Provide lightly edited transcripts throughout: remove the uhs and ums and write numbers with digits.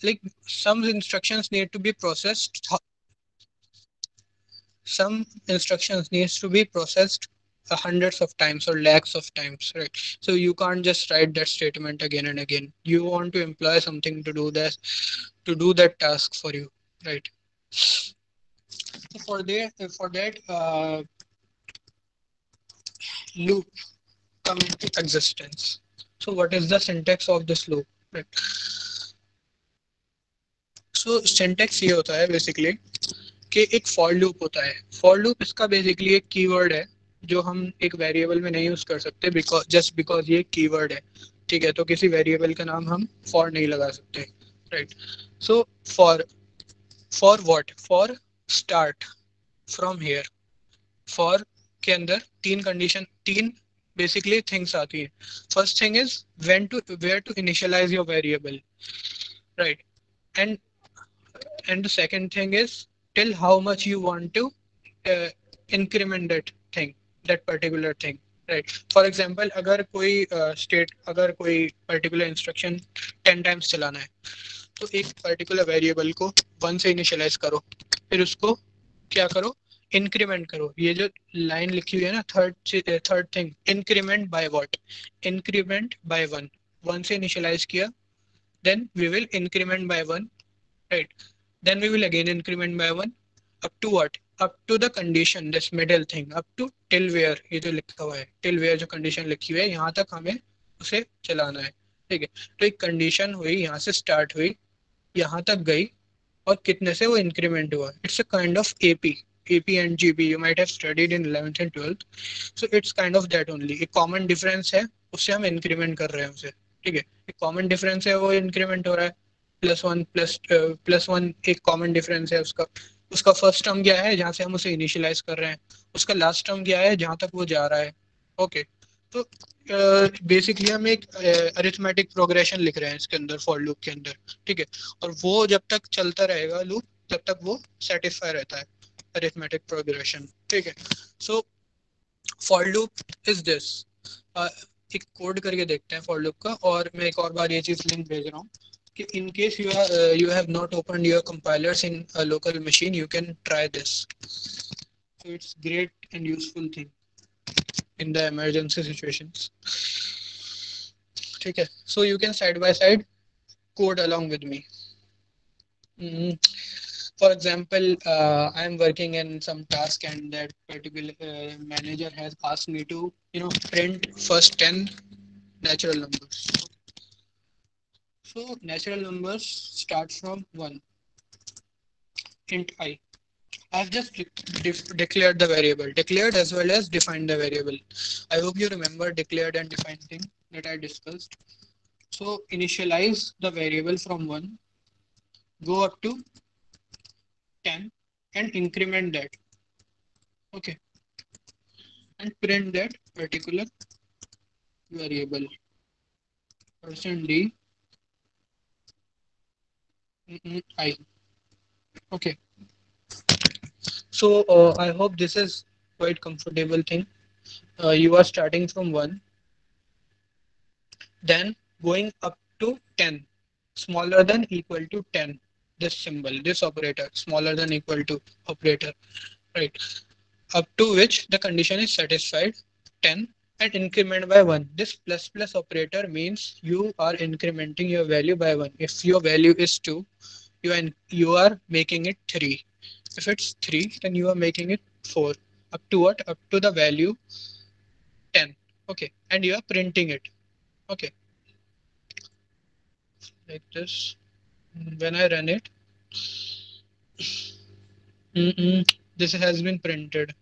like some instructions need to be processed. Some instructions needs to be processed hundreds of times or lakhs of times, right? So you can't just write that statement again and again. You want to employ something to do this, to do that task for you, right? So for that loop come into existence. So what is the syntax of this loop, right? So syntax ये होता है basically कि एक for loop होता है. For loop इसका basically एक keyword है जो हम एक वेरिएबल में नहीं यूज कर सकते बिकॉज जस्ट बिकॉज ये कीवर्ड है. ठीक है, तो किसी वेरिएबल का नाम हम फॉर नहीं लगा सकते, right? So for for what? For start from here. For के अंदर तीन बेसिकली थिंग्स आती है. First thing is when to where to initialize your variable, right? And and the second thing is till how much you want to uh, increment that thing, that particular thing, right? For example, अगर कोई state अगर कोई particular instruction 10 times चलाना है तो एक particular variable को 1 से इनिशियलाइज करो, फिर उसको क्या करो, इंक्रीमेंट करो. ये जो लाइन लिखी हुई है ना, third thing, increment by what? Increment by 1. 1 से इनिशियलाइज किया, then we will increment by 1, right? Then we will again increment by 1 up to what? Up to the condition, this middle thing, up to till where, ये जो लिखा हुआ है till where जो condition लिखी हुई है यहाँ तक हमें उसे चलाना है. ठीक है, तो एक कंडीशन हुई, यहाँ से स्टार्ट हुई, यहाँ तक गई, और कितने से वो इंक्रीमेंट हुआ. It's a kind of AP. AP and GP you might have studied in 11th and 12th. So it's kind of that only. एक कॉमन डिफरेंस है, उससे हम इंक्रीमेंट कर रहे हैं उसे. ठीक है, एक कॉमन डिफरेंस है, वो इंक्रीमेंट हो रहा है. प्लस वन एक कॉमन डिफरेंस है उसका. उसका फर्स्ट टर्म क्या है जहाँ से हम उसे इनिशियलाइज कर रहे हैं, उसका लास्ट टर्म क्या है जहाँ तक वो जा रहा है. ओके, तो बेसिकली हम एक अरिथमेटिक प्रोग्रेशन लिख रहे हैं इसके अंदर, फॉर लूप के अंदर. ठीक है, और वो जब तक चलता रहेगा लूप तब तक वो सेटिस्फाई रहता है, अरिथमेटिक प्रोग्रेशन. ठीक है, so for loop is this. एक कोड करके देखते हैं फॉर लूप का, और मैं एक और बार ये चीज लिंक भेज रहा हूँ कि in case you have not opened your compilers in a local machine, you can try this. So it's great and useful thing in the emergency situations. ठीक है, so you can side by side code along with me. Mm. For example, I am working in some task and that particular manager has asked me to print first 10 natural numbers. So natural numbers start from 1, int I. I've just declared the variable, declared as well as defined the variable. I hope you remember declared and defined thing that I discussed. So initialize the variable from 1, go up to 10 and increment that. Okay, and print that particular variable, %d I. Okay, so I hope this is quite comfortable thing. You are starting from 1, then going up to 10, smaller than equal to 10, this symbol, this operator, smaller than equal to operator, right? Up to which the condition is satisfied, 10, and increment by 1. This plus plus operator means you are incrementing your value by 1. If your value is 2, you are making it 3. If it's 3, then you are making it 4. Up to what? Up to the value 10. Okay, and you are printing it. Okay, like this. When I run it, this has been printed,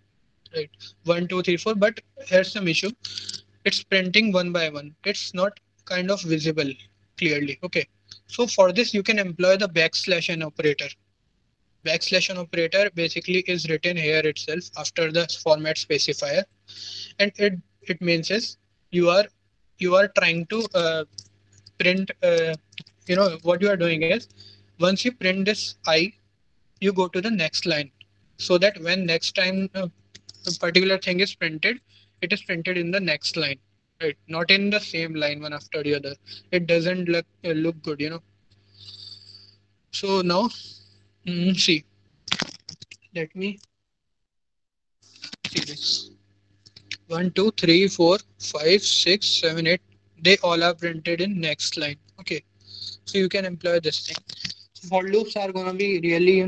right? 1, 2, 3, 4. But here's some issue. It's printing one by one. It's not kind of visible clearly. Okay. So for this, you can employ the backslash n operator. Backslash n operator basically is written here itself after the format specifier, and it means is you are you are trying to print. What you are doing is once you print this I, you go to the next line, so that when next time a particular thing is printed, it is printed in the next line, right? Not in the same line one after the other. It doesn't look good. So now, see, let me see this. 1, 2, 3, 4, 5, 6, 7, 8. They all are printed in next line. Okay. So you can employ this thing. For loops are gonna be really,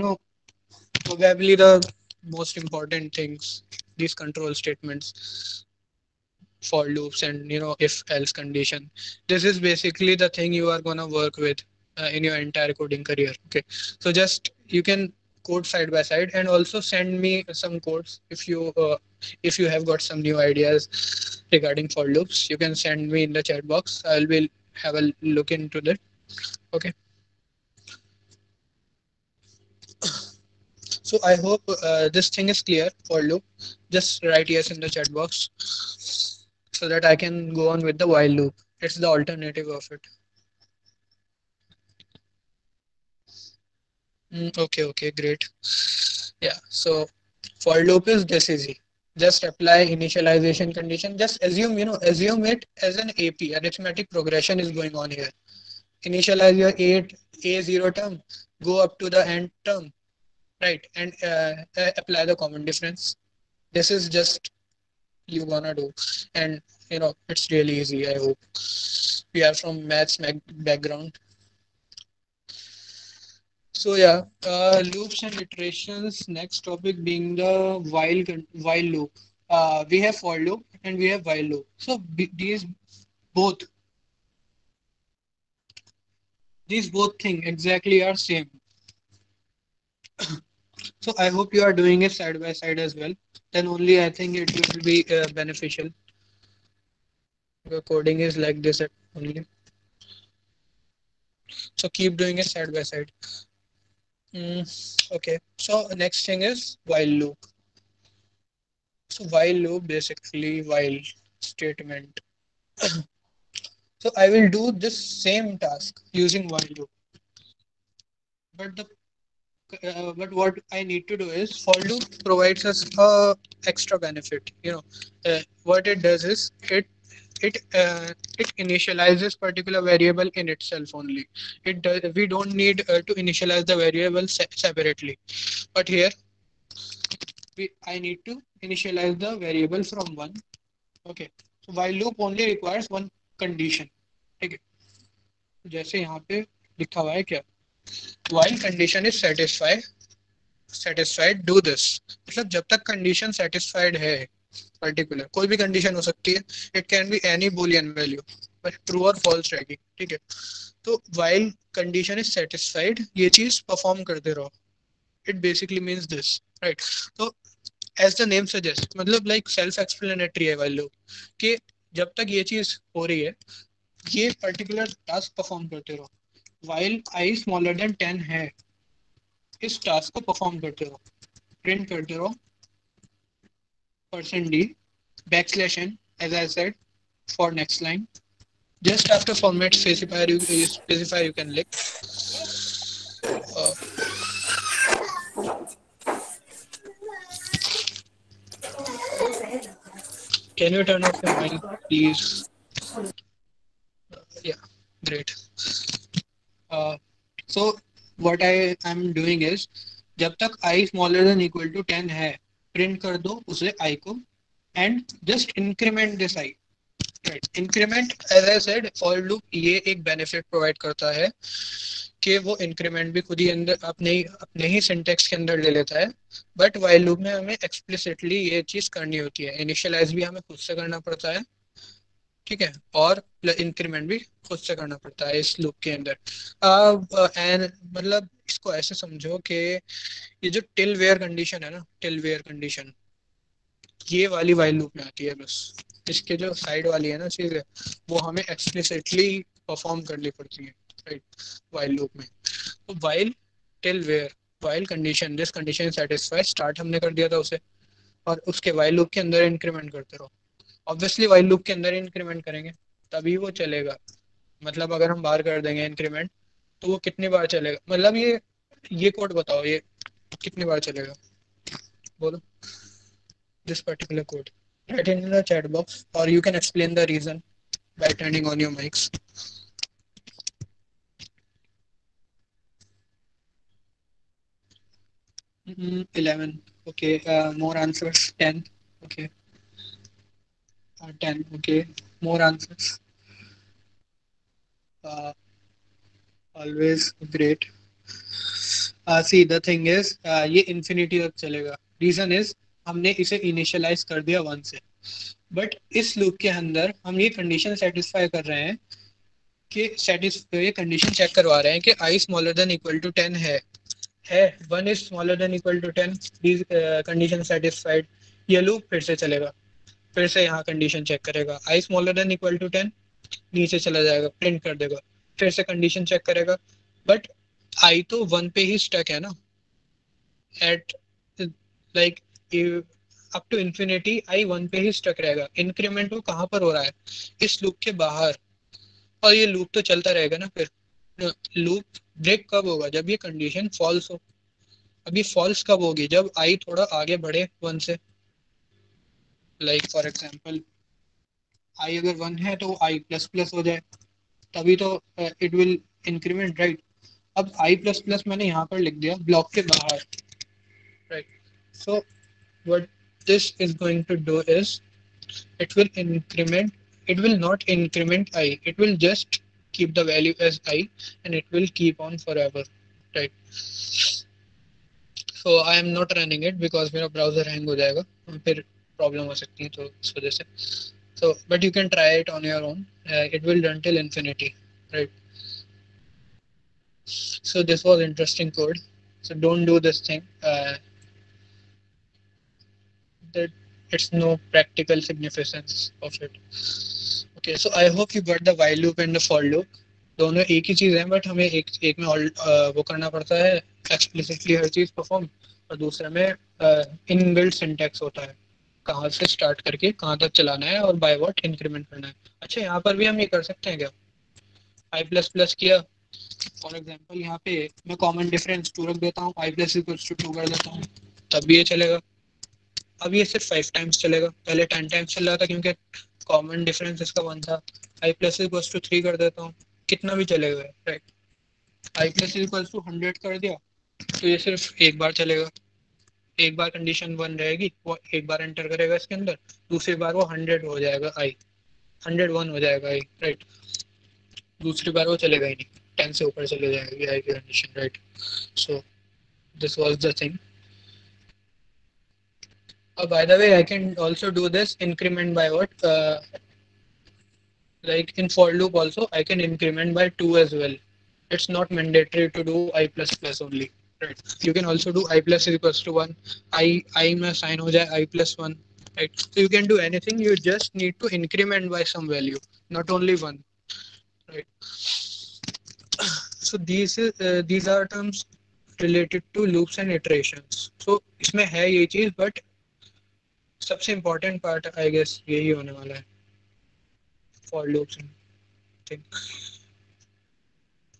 probably the most important things. These control statements, for loops, and if else condition. This is basically the thing you are gonna work with in your entire coding career. Okay. So just you can code side by side, and also send me some codes if you have got some new ideas regarding for loops. You can send me in the chat box. I will have a look into that. Okay. So I hope this thing is clear for loop. Just write yes in the chat box so that I can go on with the while loop. It's the alternative of it. Okay, okay, great. Yeah, so for loop is this easy. Just apply initialization condition. Just assume it as an AP, arithmetic progression is going on here. Initialize your A0 term, go up to the end term, right? And apply the common difference. This is just you gonna do. And it's really easy, I hope. We are from maths background. So yeah, loops and iterations. Next topic being the while loop. We have for loop and we have while loop. So both these both thing exactly are same. So I hope you are doing it side by side as well. Then only I think it will be beneficial. The coding is like this only. So keep doing it side by side. Okay. So next thing is while loop. So while loop basically while statement. So I will do this same task using while loop. But but what I need to do is for loop provides us a extra benefit. What it does is it initializes particular variable in itself only. We don't need to initialize the variable separately. But here I need to initialize the variable from one. Okay. So while loop only requires one condition. ठीक है. जैसे यहाँ पे लिखा हुआ है क्या, while condition is satisfied do this. मतलब जब तक कंडीशन सेटिस्फाइड है, पर्टिकुलर कोई भी कंडीशन हो सकती है. It can be any Boolean value, but true और फॉल्स रहेगी. ठीक है. तो while condition is satisfied ये चीज परफॉर्म करते रहो. It basically means this, right. तो एज द नेम सजेस्ट, मतलब लाइक सेल्फ एक्सप्लेनेटरी है वाले लोग, कि जब तक ये चीज हो रही है, ये पर्टिकुलर टास्क परफॉर्म करते रहो. वाइल आई स्मॉलर देन 10 है, इस टास्क को परफॉर्म करते रहो. प्रिंट करते रहो %d \n as I said for next line. Just after format specifier you can lick. Uh, can you turn off your mic, please? Yeah, great. Uh, so what I am doing is, जब तक I smaller than equal to 10 है, print कर दो उसे I को, and just increment this I. Right. Increment as I said for loop ये एक benefit provide करता है कि वो इंक्रीमेंट भी खुद ही अंदर अपने ही सिंटेक्स के अंदर ले लेता है. बट वाइल लूप में हमें एक्सप्लिसिटली ये चीज करनी होती है. इनिशियलाइज भी हमें खुद से करना पड़ता है, ठीक है, और इंक्रीमेंट भी खुद से करना पड़ता है इस लूप के अंदर. एंड मतलब इसको ऐसे समझो कि ये जो टिल वेयर कंडीशन है ना, टिल वेयर कंडीशन ये वाली वाइल लूप में आती है बस. इसके जो साइड वाली है ना चीज है, वो हमें एक्सप्लिसिटली परफॉर्म करनी पड़ती है, राइट, वाइल लूप में. तो while till where while condition this condition satisfy start हमने कर दिया था उसे, और उसके वाइल लूप के अंदर इंक्रीमेंट करते रहो. ऑब्वियसली वाइल लूप के अंदर इंक्रीमेंट करेंगे तभी वो चलेगा. मतलब अगर हम बाहर कर देंगे इंक्रीमेंट तो वो कितनी बार चलेगा. मतलब ये कोड बताओ, ये कितनी बार चलेगा, बोलो. This particular code, write it in the chat box, or you can explain the reason by turning on your mics. 11. Okay. More answers. 10. Okay. 10. Okay. More answers. Uh, always great. See the thing is, ये infinity तक चलेगा. Reason is हमने इसे initialise कर दिया 1 से. But इस loop के अंदर हम ये कंडीशन सेटिस्फाई कर रहे हैं कि ये कंडीशन चेक करवा रहे हैं कि I smaller than equal to 10 है 1 is smaller than equal to 10. These condition satisfied. ये लूप फिर से चलेगा. फिर से यहाँ कंडीशन चेक करेगा. I smaller than equal to 10. नीचे चला जाएगा, प्रिंट कर देगा. फिर से कंडीशन चेक करेगा. बट आई तो 1 पे ही स्टक है ना. At like up to infinity I 1 पे ही स्टक रहेगा. इंक्रीमेंट वो कहाँ पर हो रहा है? इस लूप के बाहर. और ये लूप तो चलता रहेगा ना. फिर लूप ब्रेक कब होगा? जब ये कंडीशन फॉल्स हो. अभी फॉल्स कब होगी? जब आई थोड़ा आगे बढ़े 1 से. लाइक फॉर एग्जांपल आई अगर 1 है तो आई प्लस प्लस हो जाए, तभी तो इट विल इंक्रीमेंट, राइट. अब आई प्लस प्लस मैंने यहाँ पर लिख दिया ब्लॉक के बाहर, right. So what this is going to do is it will increment. It will not increment I. It will just keep the value as I, and it will keep on forever, right. So I am not running it because मेरा browser hang हो जाएगा, फिर problem हो सकती है, तो इस वजह से. So but you can try it on your own. It will run till infinity, right. So this was interesting code. So don't do this thing. That it's no practical significance of it. Okay, so I hope you got the while loop and the for loop. दोनों एक ही चीज़ है, but हमें एक एक में वो करना पड़ता है एक्सप्लिसिटली हर चीज़ परफॉर्म, और दूसरे में इनबिल्ट सिंटैक्स होता है, कहाँ से स्टार्ट करके कहाँ तक चलाना है और बाय व्हाट इंक्रीमेंट करना है. अच्छा, यहाँ पर भी हम ये कर सकते हैं क्या? आई प्लस प्लस किया, फॉर एग्जाम्पल यहाँ पे मैं कॉमन डिफरेंस 2 रख देता हूँ, आई प्लस इक्वल्स टू 2 कर देता हूँ, तब भी ये चलेगा. अब ये सिर्फ 5 टाइम्स चलेगा, पहले 10 टाइम्स चल रहा था क्योंकि कॉमन डिफरेंस इसका 1 था. आई प्लस इक्वल्स टू 3 कर देता हूँ, कितना भी चलेगा, right. I plus equals to 100 कर दिया तो ये सिर्फ एक बार चलेगा. एक बार कंडीशन 1 रहेगी, वो एक बार एंटर करेगा इसके अंदर, दूसरी बार वो 100 हो जाएगा आई, 101 हो जाएगा आई, राइट. दूसरी बार वो चलेगा ही नहीं, 10 से ऊपर चले जाएगी आई की condition, right. So this was the thing. By the way, I can also do this increment by what? Like in for loop also, I can increment by 2 as well. It's not mandatory to do I plus plus only, right? You can also do I plus is equals to 1. I में assign हो जाए I plus 1, right? So you can do anything. You just need to increment by some value, not only 1, right? So these are terms related to loops and iterations. So इसमें है ये चीज़, but सबसे important part I guess यही होने वाला है, for loops and things.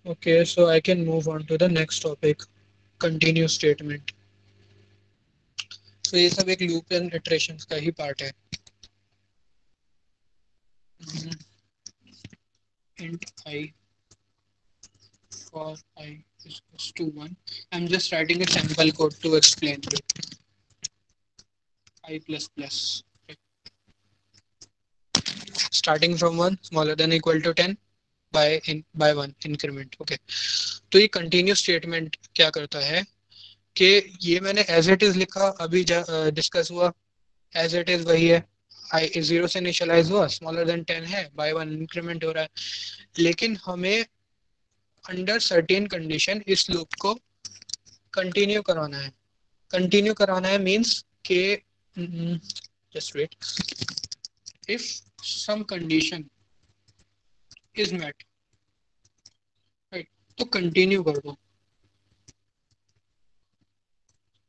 Okay, so I can move on to the next topic, continue statement. So ये सब एक loop and iterations का ही part है. Int I for I is equals to 1. I'm just writing a sample code to explain it. I plus plus. Okay. Starting from 1 smaller than equal to 10 by 1 increment. Okay. तो ये continuous statement क्या करता है कि ये मैंने as it is लिखा, अभी डिस्कस हुआ, एज इट इज वही है. आई 0 से इनिशियलाइज हुआ, स्मॉलर देन 10 है, बाय 1 इंक्रीमेंट हो रहा है. लेकिन हमें अंडर सर्टेन कंडीशन इस लूप को कंटिन्यू करवाना है. कंटिन्यू करवाना है मींस के just wait, if some condition is met, right, तो कंटिन्यू कर दो.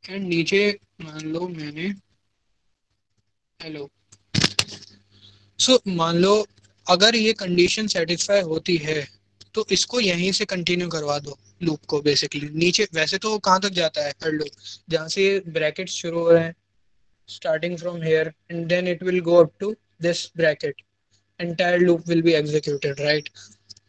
एंड नीचे मान लो मैंने हेलो. सो मान लो अगर ये कंडीशन सेटिस्फाई होती है तो इसको यहीं से कंटिन्यू करवा दो लूप को. बेसिकली नीचे वैसे तो कहाँ तक जाता है हर लूप, जहाँ से ब्रैकेट शुरू हो रहे हैं, starting from here, and then it will go up to this bracket. Entire loop will be executed, right?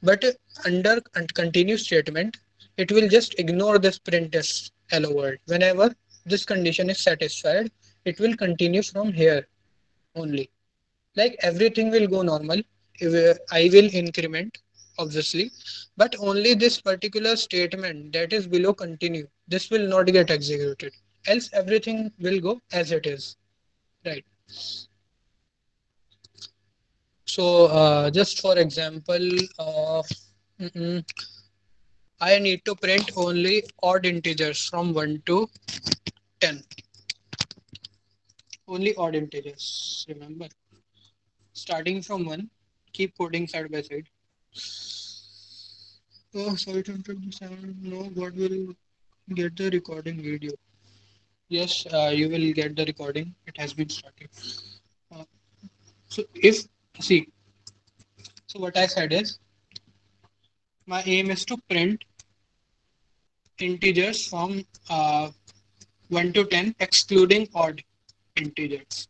But under continue statement, it will just ignore this printf hello world whenever this condition is satisfied, it will continue from here only. Like everything will go normal. I will increment, obviously, but only this particular statement that is below continue, this will not get executed. Else everything will go as it is, right? So just for example, mm, I need to print only odd integers from 1 to 10. Only odd integers. Remember, starting from 1, keep coding side by side. Oh, sorry to interrupt the sound. No, what will get the recording video? Yes, you will get the recording. It has been started. Uh, so if see, so what I said is my aim is to print integers from 1 to 10, excluding odd integers.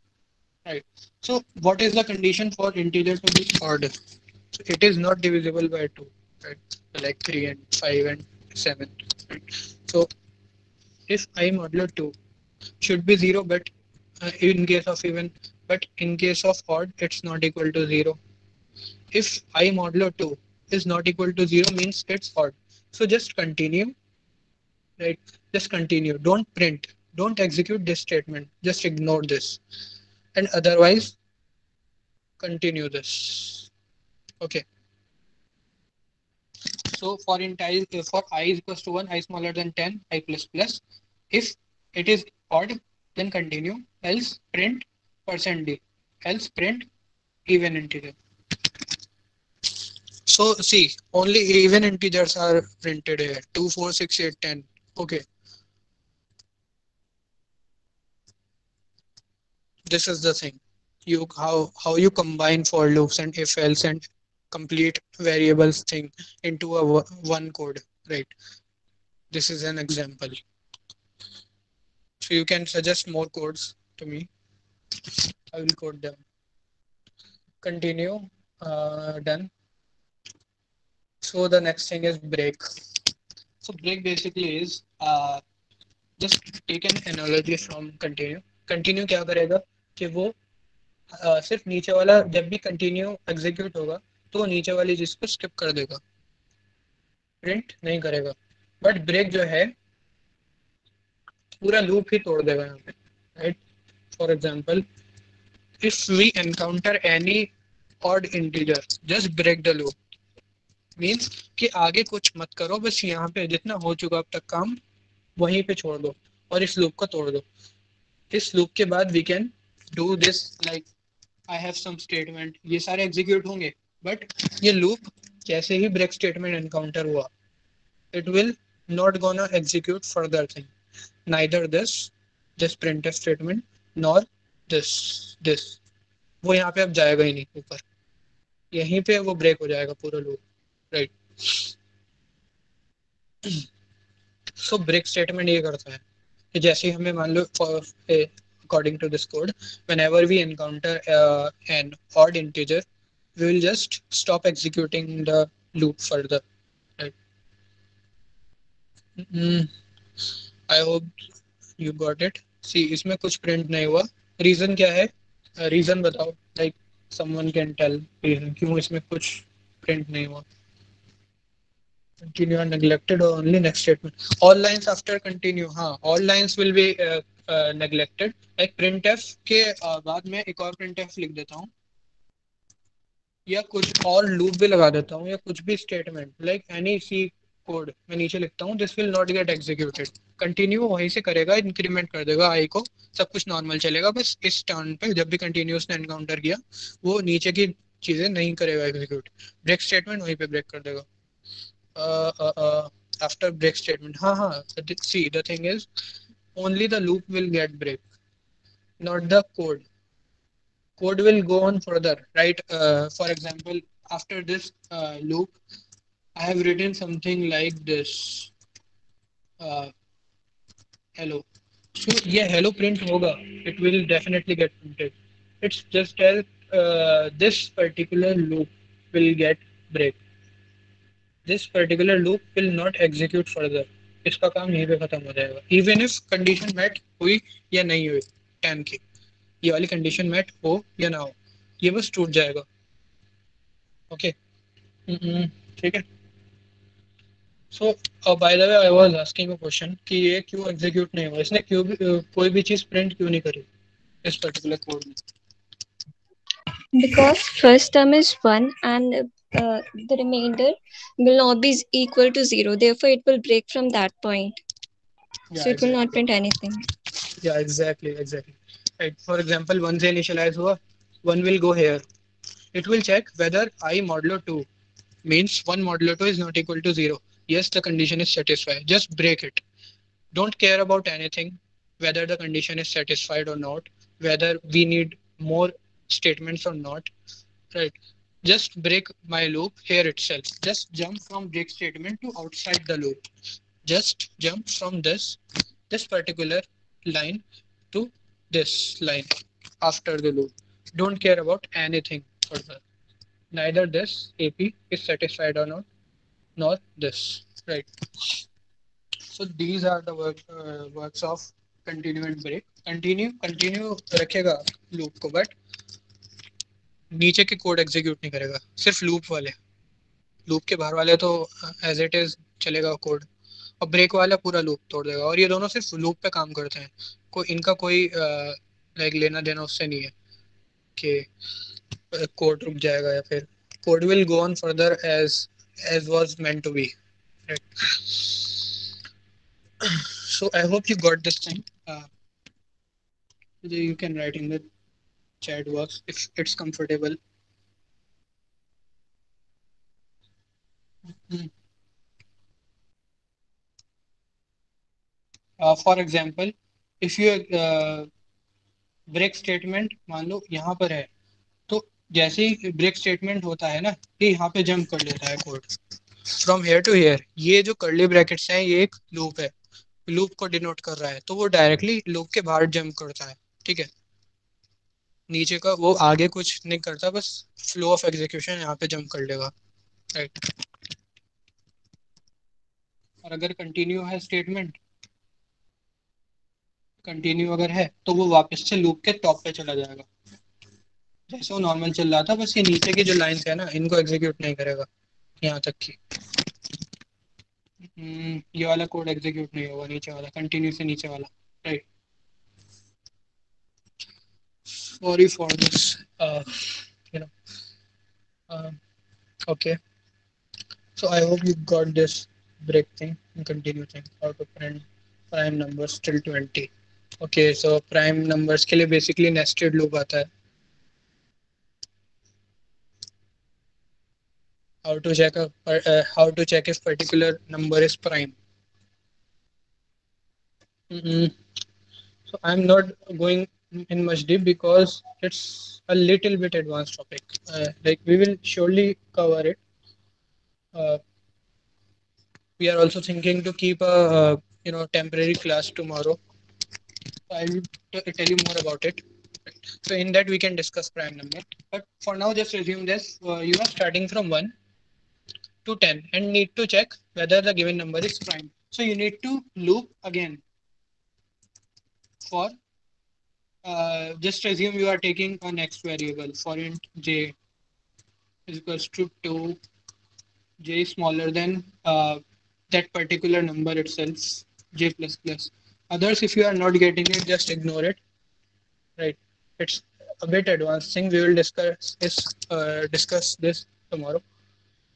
Right. So what is the condition for integer to be odd? So it is not divisible by 2, right? Like 3 and 5 and 7. Right? So if I modulo 2 should be 0, but in case of even, but in case of odd, it's not equal to 0. If I modulo 2 is not equal to 0 means it's odd. So just continue, right? Just continue. Don't print. Don't execute this statement. Just ignore this. And otherwise, continue this. Okay. So for I is equals to 1, I smaller than 10, I plus plus. If it is odd, then continue. Else print percent %d. Else print even integer. So see, only even integers are printed here. 2, 4, 6, 8, 10. Okay, this is the thing. How you combine for loops and if else and complete variables thing into a one code, right? This is an example. So you can suggest more codes to me. I will code them. Continue. Done. So the next thing is break. So break basically is just take an analogy from continue. Continue क्या करेगा कि वो सिर्फ नीचे वाला जब भी continue execute होगा तो वो नीचे वाली चीज को स्किप कर देगा, प्रिंट नहीं करेगा. बट ब्रेक जो है पूरा लूप ही तोड़ देगा यहाँ पे, right? For example, if we encounter any odd integer just break the loop. Means कि आगे कुछ मत करो, बस यहाँ पे जितना हो चुका अब तक काम वहीं पे छोड़ दो और इस लूप को तोड़ दो. इस लूप के बाद we can do this, like I have some statement, ये सारे एग्जीक्यूट होंगे. बट ये लूप जैसे ही ब्रेक स्टेटमेंट एनकाउंटर हुआ, it will not gonna execute further thing, neither this printf statement nor this. वो यहाँ पे अब जाएगा ही नहीं ऊपर, यहीं पे वो ब्रेक हो जाएगा पूरा loop, right? So break statement ये करता है कि जैसे ही हमें मान लो according to this code, whenever we encounter an odd integer, we will just stop executing the loop further, right? mm, I hope you got it. See, इसमें कुछ print नहीं हुआ. रीजन क्या है? रीजन बताओ, like someone can tell reason क्यों इसमें कुछ प्रिंट नहीं हुआ. Continue are neglected or only next statement. All lines after continue, हाँ, all lines will be neglected. Like printf के बाद में एक और printf लिख देता हूँ, या कुछ और लूप भी लगा देता हूँ, या कुछ भी statement like any C code मैं नीचे लिखता हूँ. This will not get executed. Continue वहीं से करेगा, इंक्रीमेंट कर देगा आई को, सब कुछ नॉर्मल चलेगा. बस इस टर्न पे जब भी कंटिन्यूस ने एनकाउंटर किया वो नीचे की चीजें नहीं करेगा एग्जीक्यूट. ब्रेक स्टेटमेंट वहीं पे ब्रेक कर देगा. आफ्टर ब्रेक स्टेटमेंट, हाँ हाँ, see the thing is only the loop will get break, not the code. Code will go on further, right? For example, after this loop, I have written something like this, hello. So yeah, hello print hoga. It will definitely get printed. It's just as this particular loop will get break. This particular loop will not execute further. इसका काम यहीं पे खत्म हो जाएगा, even if condition met हुई या नहीं हुई टाइम की, ये वाली कंडीशन मेट हो या ना हो, ये बस टूट जाएगा। ओके। ठीक है। So by the way I was asking a question कि ये क्यों एग्जीक्यूट नहीं हुआ, इसने क्यों भी कोई भी चीज प्रिंट क्यों नहीं करी इस पर्टिकुलर कोड में? Because first term is 1 and the remainder will not be equal to 0. Therefore, it will break from that point. या So it will not exactly, print anything. या एग्जैक्टली राइट। फॉर एग्जांपल 1 से initialise हुआ, 1 will go here, it will check whether I modulo 2 means 1 modulo 2 is not equal to 0. Yes, the condition is satisfied. Just break it. Don't care about anything, whether the condition is satisfied or not, whether we need more statements or not. Right. Just break my loop here itself. Just jump from break statement to outside the loop. Just jump from this particular line to this line after the loop. Don't care about anything further. Neither this AP is satisfied or not, nor this. Right. So these are the works of continue and break. Continue रखेगा loop को, but नीचे के code execute नहीं करेगा, सिर्फ loop वाले। Loop के बाहर वाले तो एज इट इज चलेगा कोड, और ब्रेक वाला पूरा लूप तोड़ देगा। और ये दोनों सिर्फ लूप पे काम करते हैं, इनका कोई लाइक लेना देना उससे नहीं है कि कोड रुक जाएगा या फिर code will go on further as was meant to be. So I hope you got this thing. You can write in the chat box if it's comfortable. Hmm. For example, if you break statement मान लो यहाँ पर है, तो जैसे ही break statement होता है ना, ये यहाँ पे जंप कर लेता है code from here to here. ये जो कर्ली ब्रैकेट्स हैं ये एक लूप है, लूप को डिनोट कर रहा है, तो वो डायरेक्टली लूप के बाहर जंप करता है। ठीक है। नीचे का वो आगे कुछ नहीं करता, बस फ्लो ऑफ एग्जीक्यूशन यहाँ पे जंप कर लेगा। राइट। और अगर कंटिन्यू है स्टेटमेंट, कंटिन्यू अगर है तो वो वापस से लूप के टॉप पे चला जाएगा, जैसे वो नॉर्मल चल रहा था, बस ये नीचे की जो लाइंस है ना इनको एग्जीक्यूट नहीं करेगा यहाँ तक की। ये वाला कोड एग्जीक्यूट नहीं होगा, नीचे वाला, कंटिन्यू से नीचे वाला। Right. Sorry for this, you know. Okay, so I hope you got this break thing and continue thing, how to print prime numbers till 20. Okay, so prime numbers के लिए basically nested loop आता है। How to check if particular number is prime. Mm-mm. So I'm not going in much deep because it's a little bit advanced topic. Like we will surely cover it. Uh, we are also thinking to keep a temporary class tomorrow. I will tell you more about it. So in that we can discuss prime number. But for now, just assume this: you are starting from 1 to 10 and need to check whether the given number is prime. So you need to loop again for just assume you are taking a next variable for int j is equals to 2, j is smaller than that particular number itself, j plus plus. Others, if you are not getting it, just ignore it. Right. It's a bit advanced thing. We will discuss this tomorrow.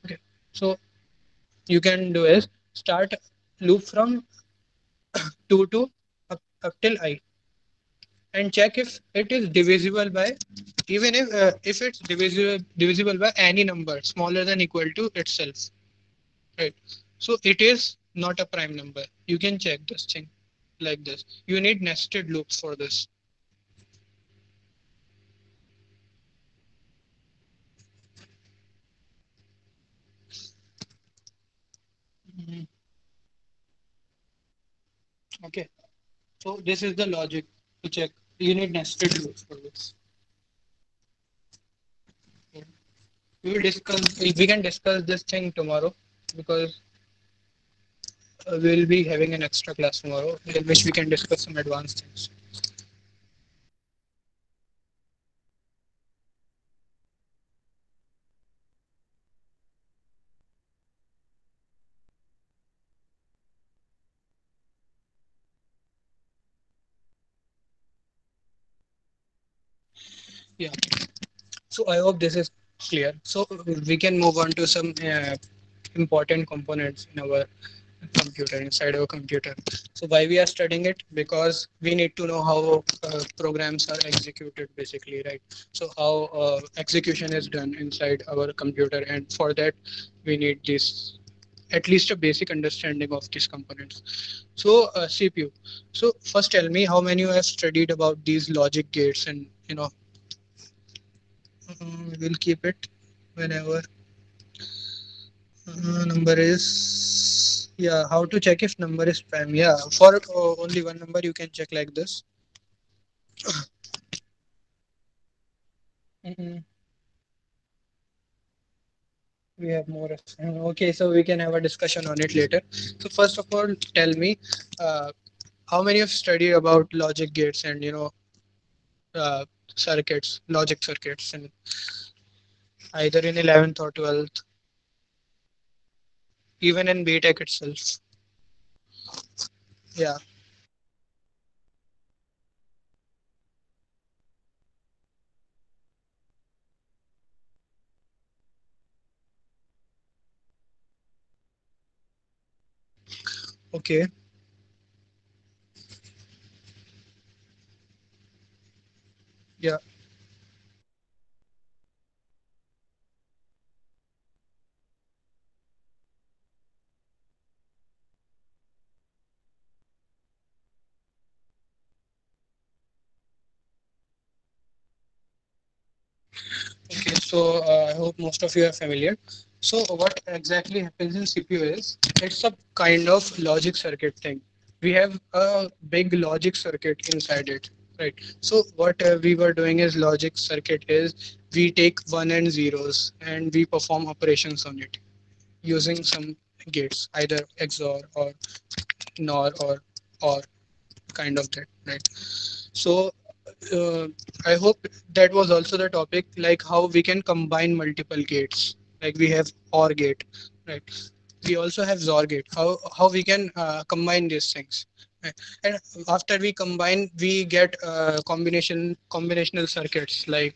Okay. So you can do is start loop from 2 to up till I, and check if it is divisible by, even if it's divisible by any number smaller than equal to itself. Right. So it is not a prime number. You can check this thing like this. You need nested loops for this. Mhm. Okay. So this is the logic to check. You need nested loops for this. We will discuss. We can discuss this thing tomorrow because we'll be having an extra class tomorrow in which we can discuss some advanced things. Yeah. So I hope this is clear. So we can move on to some important components in our computer, inside our computer. So why we are studying it? Because we need to know how programs are executed basically, right? So how execution is done inside our computer, and for that we need this, at least a basic understanding of these components. So CPU. So first tell me how many you have studied about these logic gates, and we'll keep it whenever number is, yeah, how to check if number is prime. Yeah, for only one number you can check like this. Mm, we have more. Okay, so we can have a discussion on it later. So first of all, tell me how many have studied about logic gates and uh, circuits, logic circuits, and either in 11th or 12th, even in BTech itself. Yeah. Okay. Yeah. Okay, so I hope most of you are familiar. So what exactly happens in CPU is it's a kind of logic circuit thing. We have a big logic circuit inside it, right? So what we were doing is logic circuit is we take one and zeros and we perform operations on it using some gates, either XOR or NOR or kind of that, right? So uh, I hope that was also the topic, like how we can combine multiple gates. Like we have OR gate, right? We also have XOR gate. How we can combine these things, right? And after we combine, we get combinational circuits like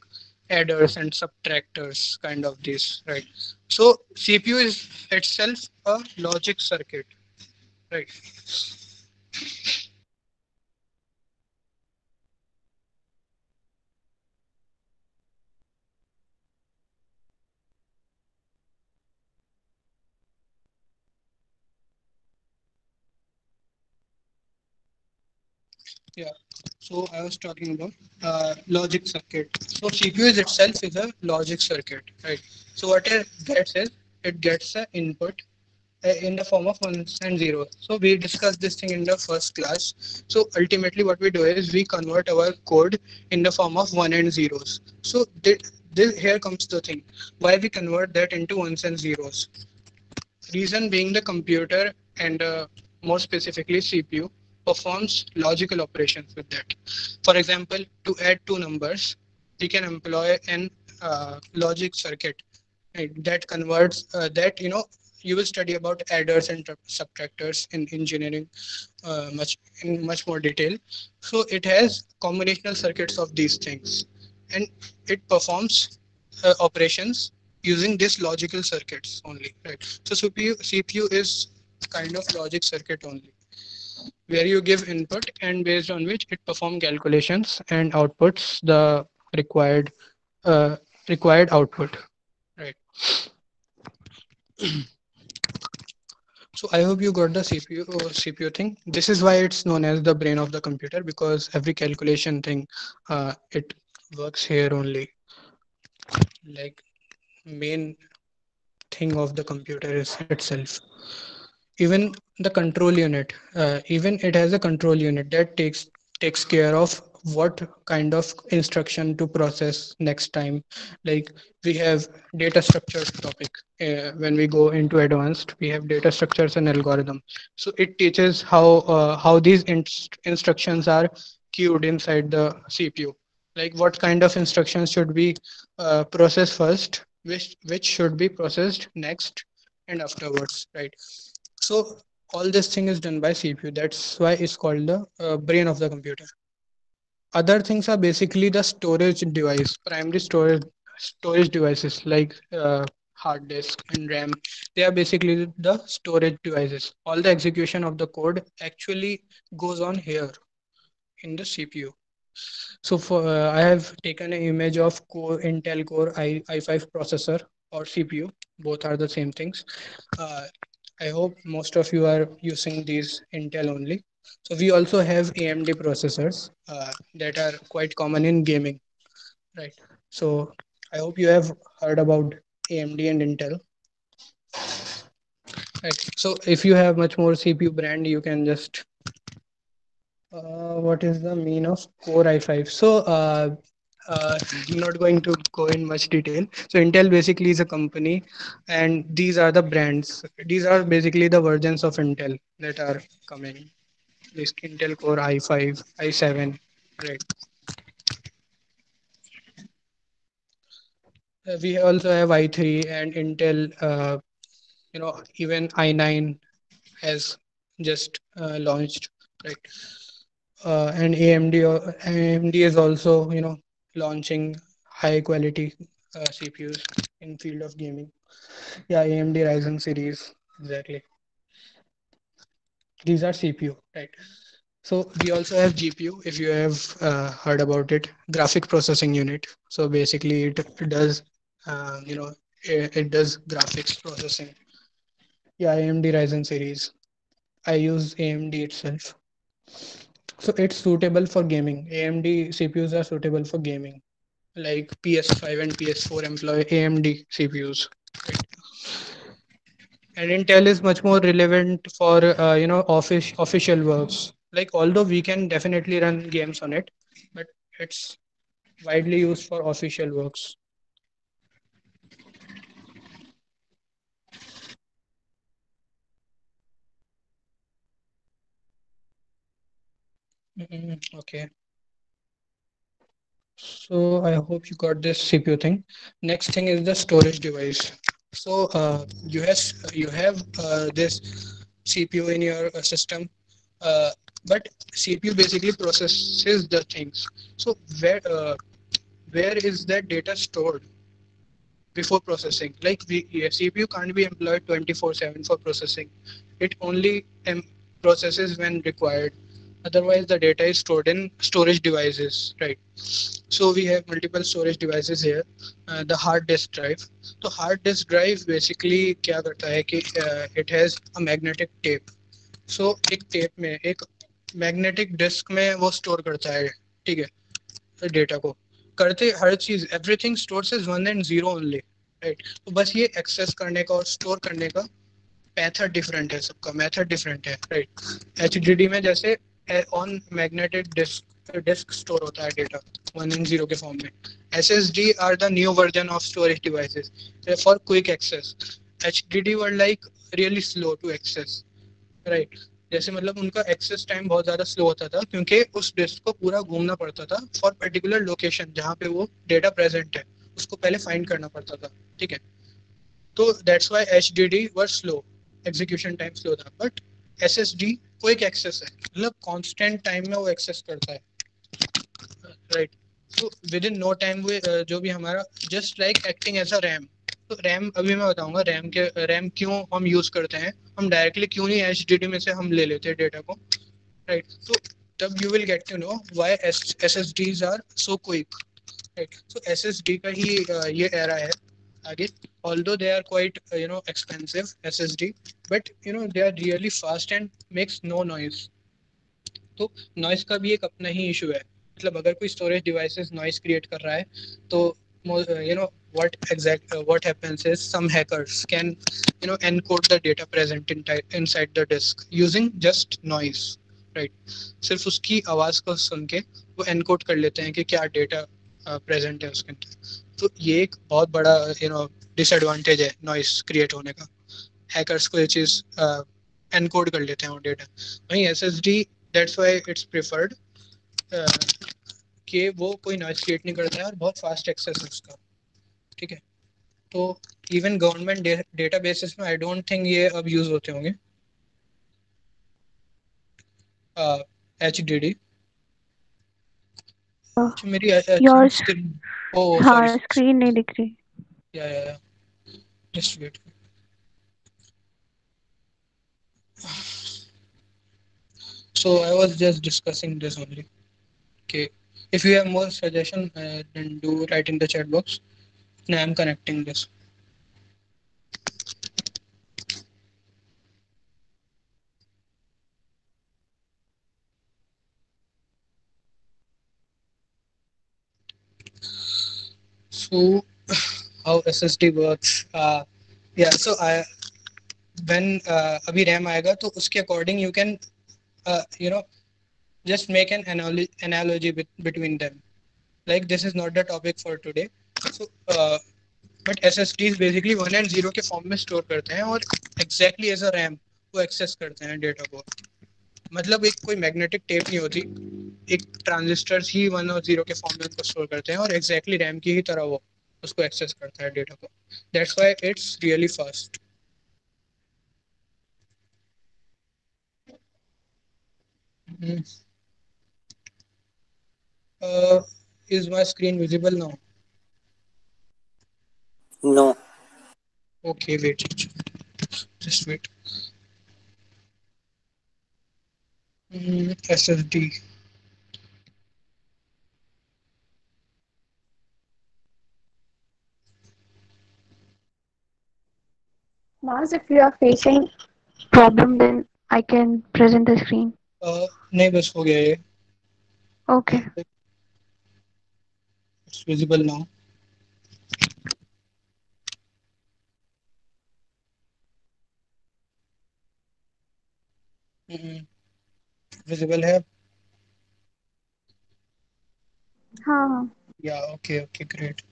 adders and subtractors, kind of this, right? So CPU is itself a logic circuit, right? Yeah. So I was talking about logic circuit. So CPU is itself is a logic circuit, right? So what it gets is it gets an input in the form of ones and zeros. So we discussed this thing in the first class. So ultimately, what we do is we convert our code in the form of one and zeros. So here comes the thing: why we convert that into ones and zeros. Reason being the computer and more specifically CPU performs logical operations with that. For example, to add two numbers, we can employ an logic circuit, right, that converts that you will study about adders and subtractors in engineering much more detail. So it has combinational circuits of these things, and it performs operations using this logical circuits only, right? So CPU is kind of logic circuit only, where you give input and based on which it perform calculations and outputs the required uh, required output, right? So I hope you got the CPU thing. This is why it's known as the brain of the computer, because every calculation thing it works here only. Like main thing of the computer is itself. Even the control unit, even it has a control unit that takes care of what kind of instruction to process next time. Like we have data structure topic. When we go into advanced, we have data structures and algorithm. So it teaches how these instructions are queued inside the CPU. Like what kind of instructions should be processed first, which should be processed next and afterwards, right? So all this thing is done by CPU. That's why it's called the brain of the computer. Other things are basically the storage device, primary storage devices like hard disk and RAM. They are basically the storage devices. All the execution of the code actually goes on here in the CPU. So for I have taken an image of Intel Core i5 processor or CPU. Both are the same things. Uh, I hope most of you are using these Intel only. So we also have AMD processors that are quite common in gaming, right? So I hope you have heard about AMD and Intel, right? So if you have much more CPU brand, you can just what is the mean of Core i5? I'm not going to go in much detail. So Intel basically is a company, and these are the brands. These are basically the versions of Intel that are coming. This Intel Core i5, i7, right? We also have i3 and Intel. Even i9 has just launched, right? And AMD is also launching high quality CPUs in field of gaming. Yeah, AMD Ryzen series, exactly. These are CPU, right? So we also have GPU. If you have heard about it, graphic processing unit. So basically, it does, it does graphics processing. Yeah, AMD Ryzen series. I use AMD itself. So it's suitable for gaming. AMD CPUs are suitable for gaming. Like PS5 and PS4 employ AMD CPUs. Right? And Intel is much more relevant for official works. Like although we can definitely run games on it, but it's widely used for official works. Okay. So I hope you got this CPU thing. Next thing is the storage device. So you have this CPU in your system, uh, but CPU basically processes the things. So where is that data stored before processing? Like CPU can't be employed 24/7 for processing. It only processes when required. Otherwise, the data is stored in storage devices, right? So we have multiple storage devices here. The hard disk drive. So hard disk drive basically क्या करता है कि it has a magnetic tape. So एक tape में एक magnetic disk में वो store करता है, ठीक है, डेटा को करते हर चीज everything stores is one and zero only, right? तो बस ये एक्सेस करने का और स्टोर करने का मेथड डिफरेंट है, सबका मेथड डिफरेंट है, राइट? एचडीडी में जैसे ऑन मैग्नेटिक डिस्क स्टोर होता है डेटा वन एंड जीरो के फॉर्म में. SSD are the new version of storage devices for quick access. HDD were like really slow to access, right? जैसे मतलब उनका एक्सेस टाइम बहुत ज़्यादा स्लो होता था क्योंकि उस डिस्क को पूरा घूमना पड़ता था फॉर पर्टिकुलर लोकेशन जहाँ पे वो डेटा प्रेजेंट है, उसको पहले फाइंड करना पड़ता था, ठीक है? तो that's why H D D were slow, execution time slow था. But S S D quick access है, मतलब कॉन्स्टेंट टाइम में वो एक्सेस करता है, राइट? तो विद इन नो टाइम वो जो भी हमारा just like acting as a RAM. तो रैम अभी मैं बताऊंगा रैम क्यों हम यूज करते हैं, हम डायरेक्टली क्यों नहीं एच डी डी में से हम ले लेते हैं डेटा को, राइट? So तब you will get to know why SSDs are so quick, right? So SSD का ही ये era है आगे. Although they are quite expensive SSD, but they are really fast and makes no noise. तो noise का भी एक अपना ही इशू है. मतलब अगर कोई स्टोरेज डिवाइसेस नॉइस क्रिएट कर रहा है तो what happens is some hackers can encode the data present inside the disk using just noise, right. सिर्फ उसकी आवाज़ को सुन के वो एनकोड कर लेते हैं कि क्या डेटा प्रेजेंट है उसके अंदर। तो ये एक बहुत बड़ा डिसएडवांटेज है नॉइस क्रिएट होने का। हैकर्स को ये चीज़ एनकोड कर लेते हैं वो डेटा। वहीं SSD, that's why it's preferred कि वो कोई नॉइस क्रिएट नहीं करता है और बहुत फास्ट एक्सेस है उसका। ठीक है, तो इवन गवर्नमेंट डेटाबेसेस में आई डोंट थिंक ये अब यूज होते होंगे HDD। मेरी योर स्क्रीन, ओ सॉरी, हाँ स्क्रीन नहीं दिख रही। या just wait. So I was just discussing this only. Okay, if you have more suggestion, then do write in the chat box. Now I'm connecting this. So how SSD works? Yeah. So I when अभी RAM आएगा तो उसके according you can just make an analogy between them. Like this is not the topic for today. So but SSDs basically 1 and 0 के form में store करते हैं और exactly as a RAM वो एक्सेस करते हैं डेटा को। मतलब एक कोई मैग्नेटिक टेप नहीं होती, एक ट्रांजिस्टर्स ही 1 और 0 के फॉर्म में उनको स्टोर करते हैं और एग्जैक्टली रैम की ही तरह वो उसको एक्सेस करता है डेटा को। That's why it's really fast. Is my screen visible now? No. Okay, wait, just wait. SSD. Mars, if you are facing problem, then I can present the screen. नहीं, बस हो गया ये। Okay. It's visible now. Visible है? हाँ. Yeah, okay, great.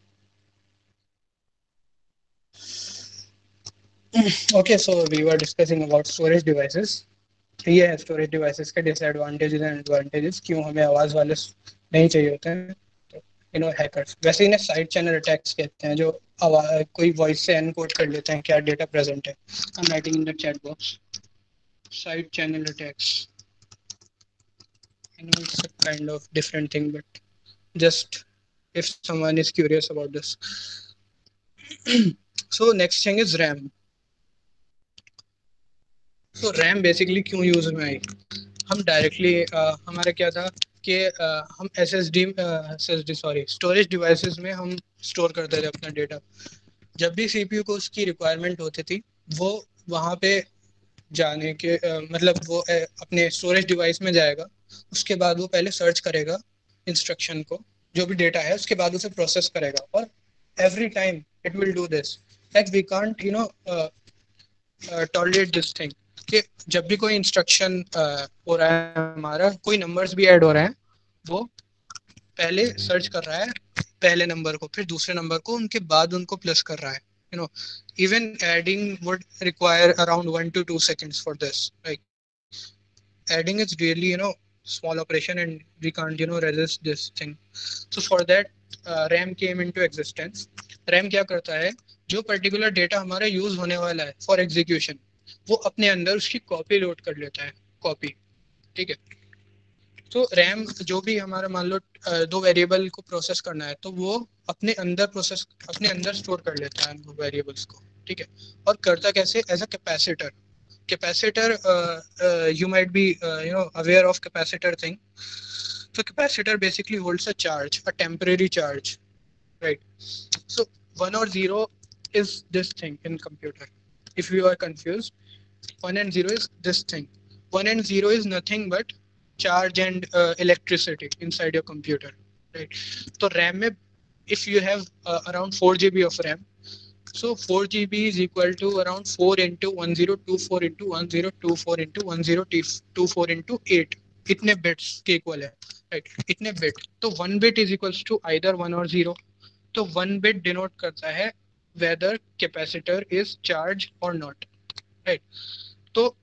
Okay, so we were discussing about storage devices. ये है storage devices के डिसएडवांटेजेस एंड एडवांटेजेस, क्यों हमें आवाज़ वाले नहीं चाहिए होते हैं। तो हैकर्स वैसे इन्हें साइड चैनल अटैक्स कहते हैं, जो कोई वॉइस से एनकोड कर लेते हैं क्या डेटा प्रेजेंट है। I am writing in the chat box side channel attacks. I know it's a kind of different thing, but just if someone is curious about this. So next thing is RAM. So RAM basically क्यों use में आई? हम directly हमारा क्या था कि हम SSD sorry storage devices में हम स्टोर करते थे अपना डेटा। जब भी CPU को उसकी रिक्वायरमेंट होती थी वो वहाँ पे जाने के मतलब वो अपने स्टोरेज डिवाइस में जाएगा, उसके बाद वो पहले सर्च करेगा इंस्ट्रक्शन को, जो भी डेटा है उसके बाद उसे प्रोसेस करेगा। और every time it will do this, like we can't tolerate this thing कि जब भी कोई इंस्ट्रक्शन हो रहा है हमारा, कोई नंबर्स भी ऐड हो रहे हैं, वो पहले सर्च कर रहा है पहले नंबर को, फिर दूसरे नंबर को, उनके बाद उनको प्लस कर रहा है। Even adding would require around 1 to 2 seconds for this. Like adding is really small operation and we can't resist this thing. So for that RAM came into existence. RAM क्या करता है, जो पर्टिकुलर डेटा हमारा use होने वाला है for execution, वो अपने अंदर उसकी कॉपी लोड कर लेता है, कॉपी। ठीक है, तो रैम जो भी हमारा मान लो दो वेरिएबल को प्रोसेस करना है तो वो अपने अंदर स्टोर कर लेता है उन वेरिएबल्स को। ठीक है, और करता कैसे, as a capacitor. Capacitor you might be aware of capacitor thing. So capacitor basically holds a charge, a temporary charge, right? So 1 or 0 is this thing in computer. If you are confused, 1 and 0 is this thing. 1 and 0 is nothing but charge and electricity inside your computer, right? So RAM में, if you have around 4 GB of RAM, so 4 GB is equal to around 4 into 1024 into 1024 into 1024 into 8. इतने bits के equal है, right, इतने bit, तो 1 bit is equals to either 1 और 0। तो 1 bit denote करता है वेदर कैपेसिटर इज चार्ज और नॉट, राइट। तो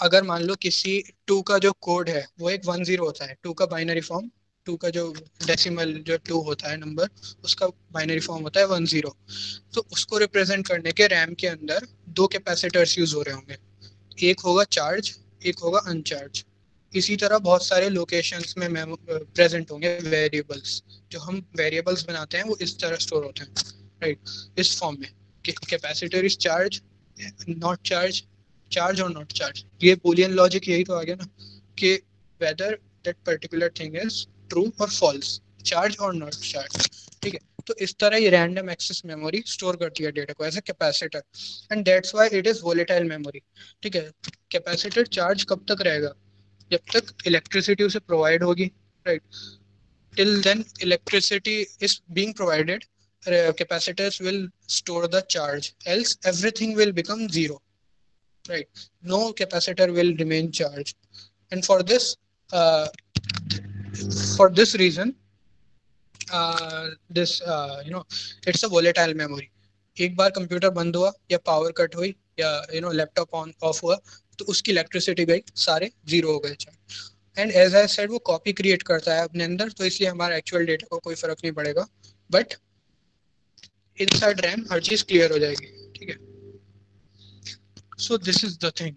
अगर मान लो किसी 2 का जो कोड है वो एक 10 होता है, 2 का बाइनरी फॉर्म, 2 का जो डेसिमल जो 2 होता है नंबर, उसका बाइनरी फॉर्म होता है 10। तो उसको रिप्रेजेंट करने के रैम के अंदर 2 कैपेसिटर्स यूज हो रहे होंगे, एक होगा चार्ज, एक होगा अनचार्ज। इसी तरह बहुत सारे लोकेशंस में प्रेजेंट होंगे वेरिएबल्स, जो हम वेरिएबल्स बनाते हैं वो इस तरह स्टोर होते हैं, राइट, इस फॉर्म में कि capacitor is charge, not charge, charge और नॉट चार्ज। ये बूलियन लॉजिक यही तो आ गया ना, कि whether that particular thing is true और फॉल्स, चार्ज और नॉट चार्ज, ठीक है। तो इस तरह ये रैंडम एक्सेस मेमोरी स्टोर करती है डेटा को as a capacitor, and that's why it is volatile memory, ठीक है। कैपेसिटर चार्ज कब तक रहेगा? जब तक इलेक्ट्रिसिटी उसे प्रोवाइड होगी, right. Till then electricity is being provided, capacitors will store the charge, else everything will become zero, right? No capacitor will remain charged. And uh, for this reason, this it's a volatile memory. एक बार computer बंद हुआ या power cut हुई या laptop on off हुआ, तो उसकी electricity गई, सारे जीरो हो गए। एंड एज आई सेड वो कॉपी क्रिएट करता है अपने अंदर, तो इसलिए हमारा एक्चुअल डेटा को कोई फर्क नहीं पड़ेगा, बट इनसाइड रैम हर चीज क्लियर हो जाएगी, ठीक है। सो this is the thing,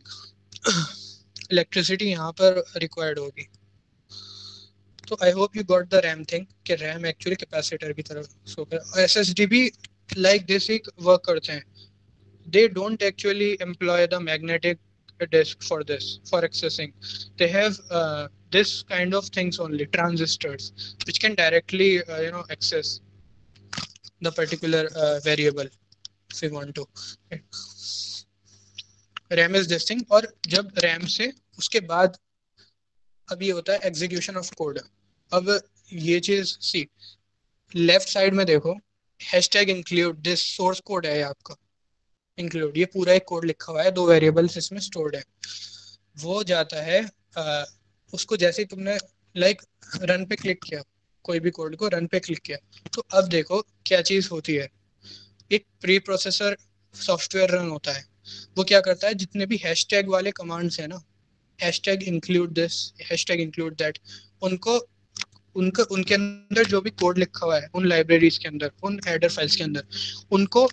electricity यहाँ पर रिक्वायर्ड होगी। तो आई hope you got the RAM thing, कि रैम एक्चुअली कैपेसिटर की तरह सो कर। एसएसडी भी लाइक दिस ही वर्क करते हैं, they don't actually employ the magnetic disk for this, for accessing. They have this kind of things only, transistors, which can directly access the particular variable if we want to. RAM is this thing, और जब RAM से उसके बाद अब ये होता है execution of code. अब ये चीज सी लेफ्ट साइड में देखो, hashtag include this source code है आपका, इंक्लूड, ये पूरा एक कोड लिखा हुआ है, 2 वेरिएबल्स इसमें स्टोर्ड है। वो जाता है उसको जैसे ही तुमने लाइक रन पे क्लिक किया, कोई भी कोड को रन पे क्लिक किया, तो अब देखो क्या चीज होती है। एक प्री प्रोसेसर सॉफ्टवेयर रन होता है, वो क्या करता है, जितने भी हैशटैग वाले कमांड्स है ना, hashtag include this, hashtag include that, उनको उनका उनके अंदर जो भी कोड लिखा हुआ है उन लाइब्रेरीज के अंदर, उन हेडर फाइल्स के अंदर, उनको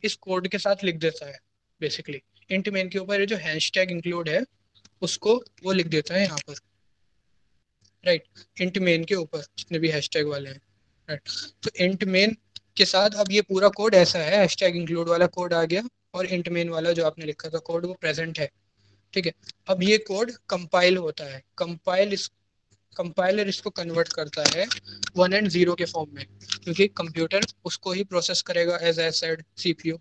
इस कोड के साथ लिख देता है बेसिकली। इंट मेन के ऊपर ये जो हैशटैग इंक्लूड है उसको वो लिख देता है यहाँ पर, राइट। इंट मेन के ऊपर जितने भी हैशटैग वाले हैं, राइट। तो इंट मेन के साथ अब ये पूरा कोड ऐसा है, हैशटैग इंक्लूड वाला कोड आ गया और इंट मेन वाला जो आपने लिखा था कोड वो प्रेजेंट है, ठीक है। अब ये कोड कंपाइल होता है, कंपाइलर इसको कन्वर्ट करता है 1 एंड 0 के फॉर्म में, क्योंकि कंप्यूटर उसको ही प्रोसेस करेगा एज आई सेड सीपीयू,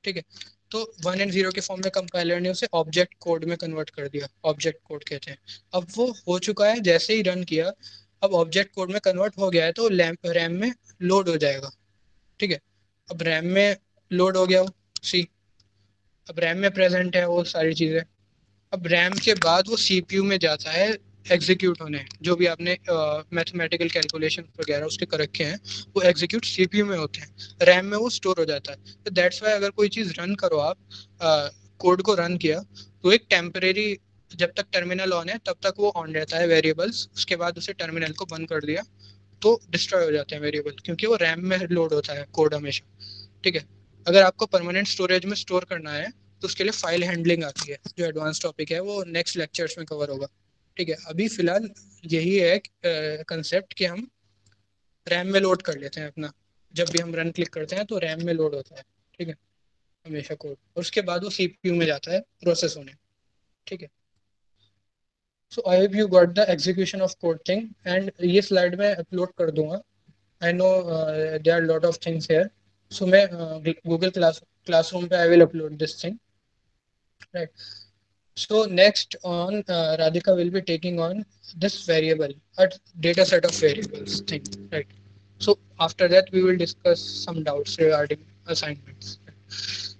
ठीक है। तो 1 एंड 0 के फॉर्म में कंपाइलर ने उसे ऑब्जेक्ट कोड में कन्वर्ट कर दिया, ऑब्जेक्ट कोड कहते हैं। अब वो हो चुका है, जैसे ही रन किया अब ऑब्जेक्ट कोड में कन्वर्ट हो गया है, तो रैम में लोड हो जाएगा, ठीक है। अब रैम में लोड हो गया वो सी, अब रैम में प्रेजेंट है वो सारी चीज़ें। अब रैम के बाद वो सीपीयू में जाता है एग्जीक्यूट होने, जो भी आपने मैथमेटिकल कैलकुलेशन वगैरह उसके कर रखे हैं वो एग्जीक्यूट सीपीयू में होते हैं, रैम में वो स्टोर हो जाता है। तो दैट्स वाई अगर कोई चीज़ रन करो आप, कोड को रन किया, तो एक टेम्परेरी, जब तक टर्मिनल ऑन है तब तक वो ऑन रहता है वेरिएबल्स, उसके बाद उसे टर्मिनल को बंद कर दिया तो डिस्ट्रॉय हो जाते हैं वेरिएबल, क्योंकि वो रैम में लोड होता है कोड हमेशा, ठीक है। अगर आपको परमानेंट स्टोरेज में स्टोर करना है तो उसके लिए फाइल हैंडलिंग आती है, जो एडवांस टॉपिक है, वो नेक्स्ट लेक्चर्स में कवर होगा, ठीक है। अभी फिलहाल यही है कंसेप्ट कि हम रैम में लोड कर लेते हैं अपना, जब भी हम रन क्लिक करते हैं तो रैम में लोड होता है, ठीक है, हमेशा कोड, और उसके बाद वो सीपीयू में जाता है प्रोसेस होने, ठीक है। So I hope you got the execution of code thing, and ये स्लाइड में अपलोड कर दूंगा। I know there are lot of things here, so मैं गूगल क्लासरूम पे I will upload this thing, right? So next on, Radhika will be taking on this variable, a data set of variables thing, right? So after that we will discuss some doubts regarding assignments.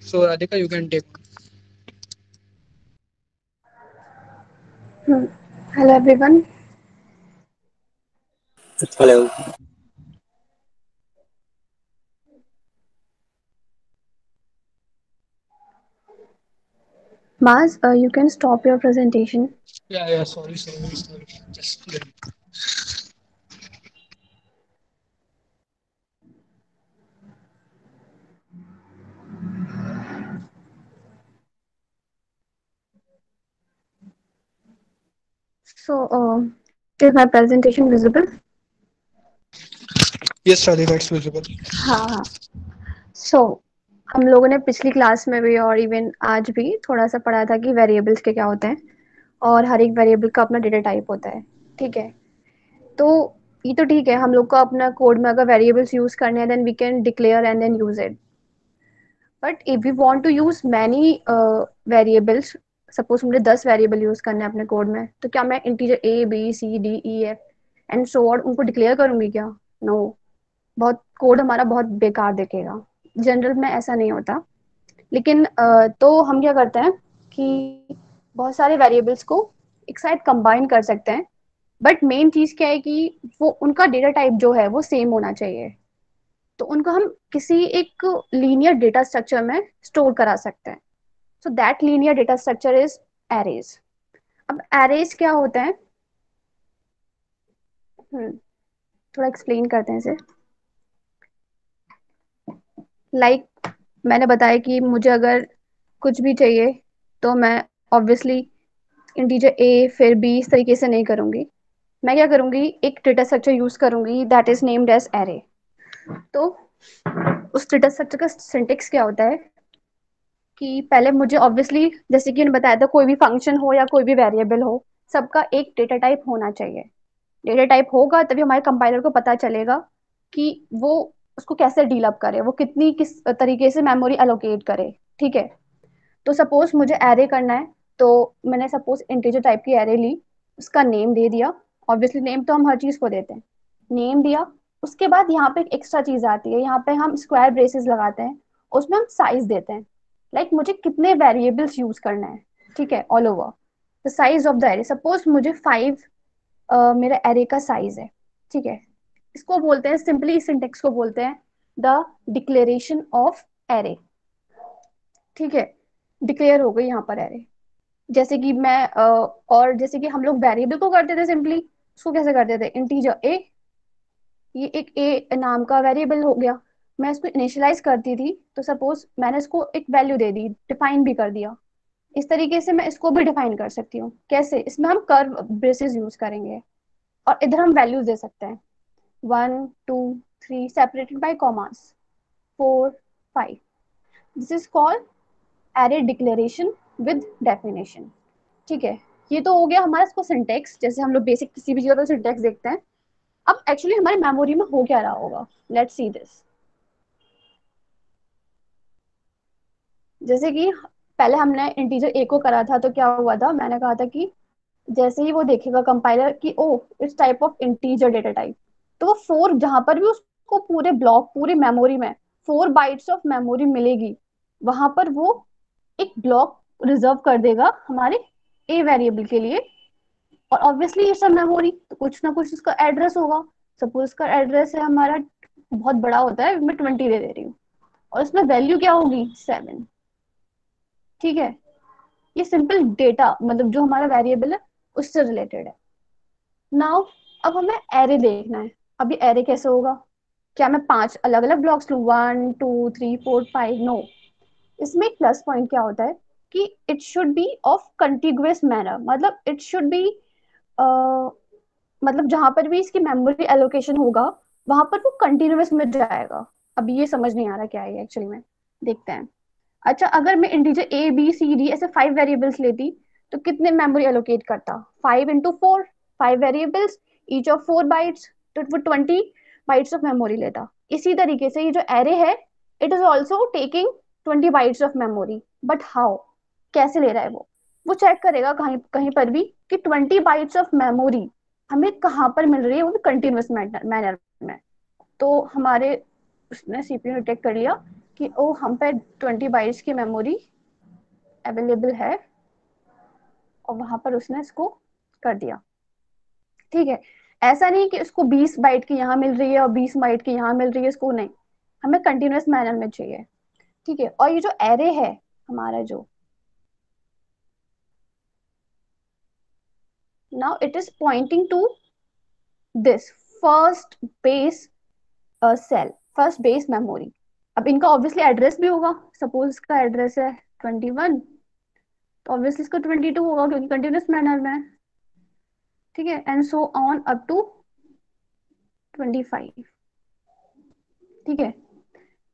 So Radhika, you can take on. Hello everyone. Hello. Maz, you can stop your presentation. Yeah, sorry. Just So, is my presentation visible? yes, Radhika, it's visible. हाँ हाँ. So, हम लोगों ने पिछली class में भी और even आज भी थोड़ा सा पढ़ा था कि वेरिएबल्स के क्या होते हैं और हर एक वेरिएबल का अपना डेटा टाइप होता है. ठीक है. तो ये तो ठीक है, हम लोग को अपना कोड में अगर वेरिएबल्स यूज करने हैं then we can declare and then use it. But if we want to use many variables, suppose मुझे 10 वेरिएबल यूज करने हैं अपने कोड में, तो क्या मैं integer A B C D E F and so on उनको डिक्लेयर करूंगी क्या? नो. बहुत कोड हमारा बहुत बेकार दिखेगा. जनरल में ऐसा नहीं होता. लेकिन तो हम क्या करते हैं कि बहुत सारे वेरिएबल्स को एक साथ कंबाइन कर सकते हैं. बट मेन चीज क्या है कि वो उनका डेटा टाइप जो है वो सेम होना चाहिए. तो उनको हम किसी एक लीनियर डेटा स्ट्रक्चर में स्टोर करा सकते हैं. So that linear data structure is arrays. अब एरेज क्या होते हैं? थोड़ा एक्सप्लेन करते हैं इसे. लाइक मैंने बताया कि मुझे अगर कुछ भी चाहिए तो मैं ऑब्वियसली इंटीजर ए फिर बी इस तरीके से नहीं करूंगी. मैं क्या करूंगी, एक डेटा स्ट्रक्चर यूज करूंगी that is named as array. तो उस डेटा स्ट्रक्चर का सिंटेक्स क्या होता है कि पहले मुझे ऑब्वियसली, जैसे कि मैंने बताया था, कोई भी फंक्शन हो या कोई भी वेरिएबल हो, सबका एक डेटा टाइप होना चाहिए. डेटा टाइप होगा तभी हमारे कंपाइलर को पता चलेगा कि वो उसको कैसे डील अप करे, वो कितनी किस तरीके से मेमोरी एलोकेट करे. ठीक है. तो सपोज मुझे एरे करना है, तो मैंने सपोज इंटीजर टाइप की एरे ली, उसका नेम दे दिया. ऑब्वियसली नेम तो हम हर चीज को देते हैं. नेम दिया. उसके बाद यहाँ पे एक एक्स्ट्रा चीज आती है, यहाँ पे हम स्क्वायर ब्रेसेस लगाते हैं. उसमें हम साइज देते हैं. मुझे कितने वेरिएबल्स यूज करना है. ठीक है. All over the size of the array. Suppose मुझे 5 मेरा एरे का साइज है. ठीक है. इसको बोलते हैं, सिंपली इस सिंटेक्स को बोलते हैं द डिक्लेरेशन ऑफ एरे. ठीक है. डिक्लेयर हो गई यहाँ पर एरे. जैसे कि मैं और जैसे कि हम लोग वेरिएबल को करते थे सिंपली, उसको कैसे करते थे, इंटीजर ए. ये एक ए नाम का वेरिएबल हो गया. मैं इसको इनिशियलाइज करती थी, तो सपोज मैंने इसको एक वैल्यू दे दी, डिफाइन भी कर दिया. इस तरीके से मैं इसको भी डिफाइन कर सकती हूँ. कैसे? इसमें हम कर्व ब्रेसेस यूज करेंगे और इधर हम वैल्यूज दे सकते हैं. 1 2 3 separated by commas. 4 5. This is called array declaration with definition. ठीक है. ये तो हो गया हमारा इसको सिंटेक्स, जैसे हम लोग बेसिक किसी भी चीज का सिंटेक्स देखते हैं. अब एक्चुअली हमारी मेमोरी में हो क्या रहा होगा, लेट्स सी दिस. जैसे कि पहले हमने इंटीजर ए को करा था, तो क्या हुआ था, मैंने कहा था कि जैसे ही वो देखेगा कंपाइलर कि oh it's type of integer data type, तो वो 4 जहां पर भी उसको पूरे ब्लॉक पूरी मेमोरी में 4 बाइट्स ऑफ मेमोरी मिलेगी, वहां पर वो एक ब्लॉक रिजर्व कर देगा हमारे ए वेरिएबल के लिए. और ऑब्वियसली ये सब मेमोरी, तो कुछ ना कुछ उसका एड्रेस होगा. सपोज इसका एड्रेस है हमारा, बहुत बड़ा होता है, मैं 20 दे रही हूँ, और इसमें वैल्यू क्या होगी, 7. ठीक है. ये सिंपल डेटा, मतलब जो हमारा वेरिएबल है उससे रिलेटेड है. नाउ अब हमें एरे देखना है. अब ये एरे कैसे होगा? क्या मैं 5 अलग अलग ब्लॉक्स लूँ, 1 2 3 4 5? नो. इसमें एक प्लस पॉइंट क्या होता है कि it should be of contiguous manner. मतलब इट शुड बी, मतलब जहां पर भी इसकी मेमोरी एलोकेशन होगा वहां पर वो कंटिन्यूअस में जाएगा. अब ये समझ नहीं आ रहा क्या है एक्चुअली में. देखते हैं. अच्छा, अगर मैं integer A B C D ऐसे 5 वेरिएबल्स लेती, तो कितने मेमोरी एलोकेट करता? 5 into 4, 5 variables, each of 4 bytes, तो वो 20 बाइट्स ऑफ मेमोरी लेता. इसी तरीके से ये जो एरे है, it is also taking 20 bytes of memory. But how, कैसे ले रहा है वो चेक करेगा कहीं कहीं पर भी कि 20 बाइट्स ऑफ मेमोरी हमें कहाँ पर मिल रही है, वो भी कंटिन्यूअस मैनर में. तो हमारे उसने सीपीयू डिटेक्ट कर लिया कि ओ हम पे 20 बाइट्स की मेमोरी अवेलेबल है, और वहां पर उसने इसको कर दिया। ठीक है, ऐसा नहीं कि उसको 20 बाइट की यहाँ मिल रही है और 20 बाइट की यहाँ मिल रही है, इसको नहीं, हमें कंटिन्यूअस मैनर में चाहिए। ठीक है, और ये जो एरे है हमारा, जो now it is pointing to this first base cell, first base memory. अब इनका ऑब्वियसली एड्रेस भी होगा, सपोज इसका एड्रेस है 21, तो ऑब्वियसली इसका 22 होगा क्योंकि कंटिन्यूअस मैनर में है। ठीक है, and so on up to 25। ठीक है,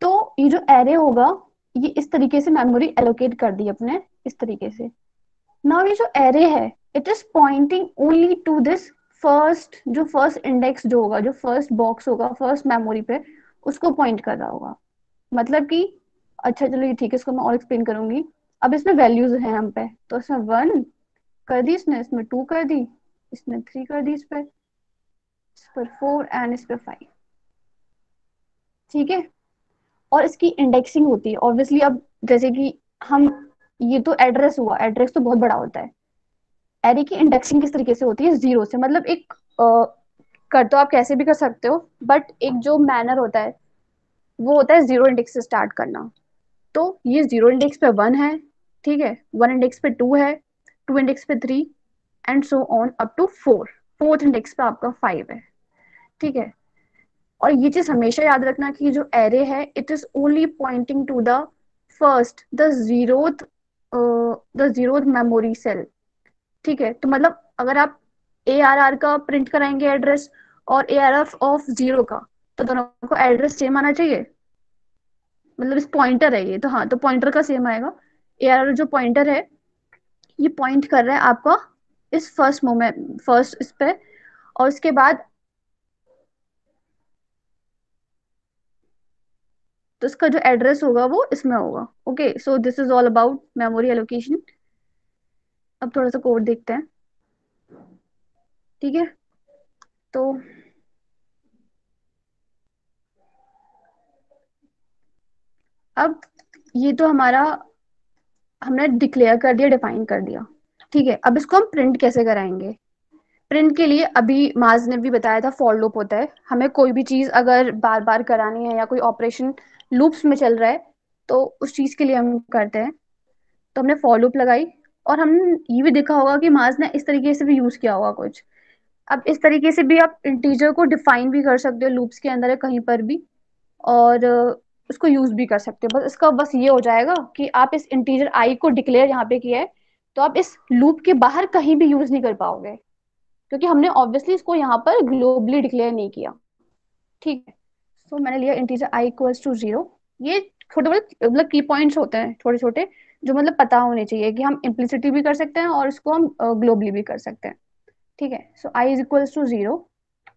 तो ये जो एरे होगा ये इस तरीके से मेमोरी एलोकेट कर दी अपने, इस तरीके से। नाउ ये जो एरे है it is pointing only to this first, जो फर्स्ट इंडेक्स जो होगा, जो फर्स्ट बॉक्स होगा फर्स्ट मेमोरी पे, उसको पॉइंट कर रहा होगा। मतलब कि अच्छा चलो ये ठीक है, इसको मैं और एक्सप्लेन करूंगी। अब इसमें वैल्यूज हैं हम पे, तो इसमें 1 कर दी इसने, इसमें 2 कर दी, इसमें 3 कर दी, इस पर 4 एंड इस पर 5। ठीक है, और इसकी इंडेक्सिंग होती है ऑब्वियसली। अब जैसे कि हम, ये तो एड्रेस हुआ, एड्रेस तो बहुत बड़ा होता है। एरे की इंडेक्सिंग किस तरीके से होती है, 0 से, मतलब एक कर तो आप कैसे भी कर सकते हो, बट एक जो मैनर होता है वो होता है 0 इंडेक्स से स्टार्ट करना। तो ये 0 इंडेक्स पे 1 है, ठीक है, 1 इंडेक्स पे 2 है, 2 इंडेक्स पे 3 and so on up to 4, fourth index पे आपका 5 है। ठीक है, और ये चीज हमेशा याद रखना कि जो एरे है it is only pointing to the first, the zeroth memory cell. ठीक है, तो मतलब अगर आप ARR का प्रिंट कराएंगे एड्रेस और ARF ऑफ 0 का, तो दोनों को एड्रेस सेम आना चाहिए। मतलब इस पॉइंटर है ये, तो हाँ, तो पॉइंटर का सेम आएगा। ARR जो पॉइंटर है ये पॉइंट कर रहा है आपका इस फर्स्ट मोमेंट, फर्स्ट इस पे, और उसके बाद तो इसका जो एड्रेस होगा वो इसमें होगा। Okay, so this is all about memory allocation. अब थोड़ा सा कोड देखते हैं। ठीक है, तो अब ये तो हमारा हमने डिक्लेयर कर दिया, डिफाइन कर दिया। ठीक है, अब इसको हम प्रिंट कैसे कराएंगे। प्रिंट के लिए अभी माज ने भी बताया था फॉर लूप होता है। हमें कोई भी चीज अगर बार बार करानी है या कोई ऑपरेशन लूप्स में चल रहा है तो उस चीज के लिए हम करते हैं। तो हमने फॉर लूप लगाई, और हम ये भी देखा होगा कि माज ने इस तरीके से भी यूज किया होगा कुछ। अब इस तरीके से भी आप इंटीजर को डिफाइन भी कर सकते हो लूप्स के अंदर है कहीं पर भी, और उसको यूज भी कर सकते हो। बस इसका बस ये हो जाएगा कि आप इस इंटीजर आई को डिक्लेयर यहाँ पे किया है, तो आप इस लूप के बाहर कहीं भी यूज नहीं कर पाओगे, क्योंकि हमने ऑब्वियसली इसको यहाँ पर ग्लोबली डिक्लेयर नहीं किया। ठीक है, तो मैंने लिया इंटीजर आई इक्वल्स टू 0। ये छोटे बड़े मतलब की पॉइंट्स होते हैं छोटे छोटे, जो मतलब पता होने चाहिए कि हम इम्प्लिसिटी भी कर सकते हैं और इसको हम ग्लोबली भी कर सकते हैं। ठीक है, so I is equals to 0,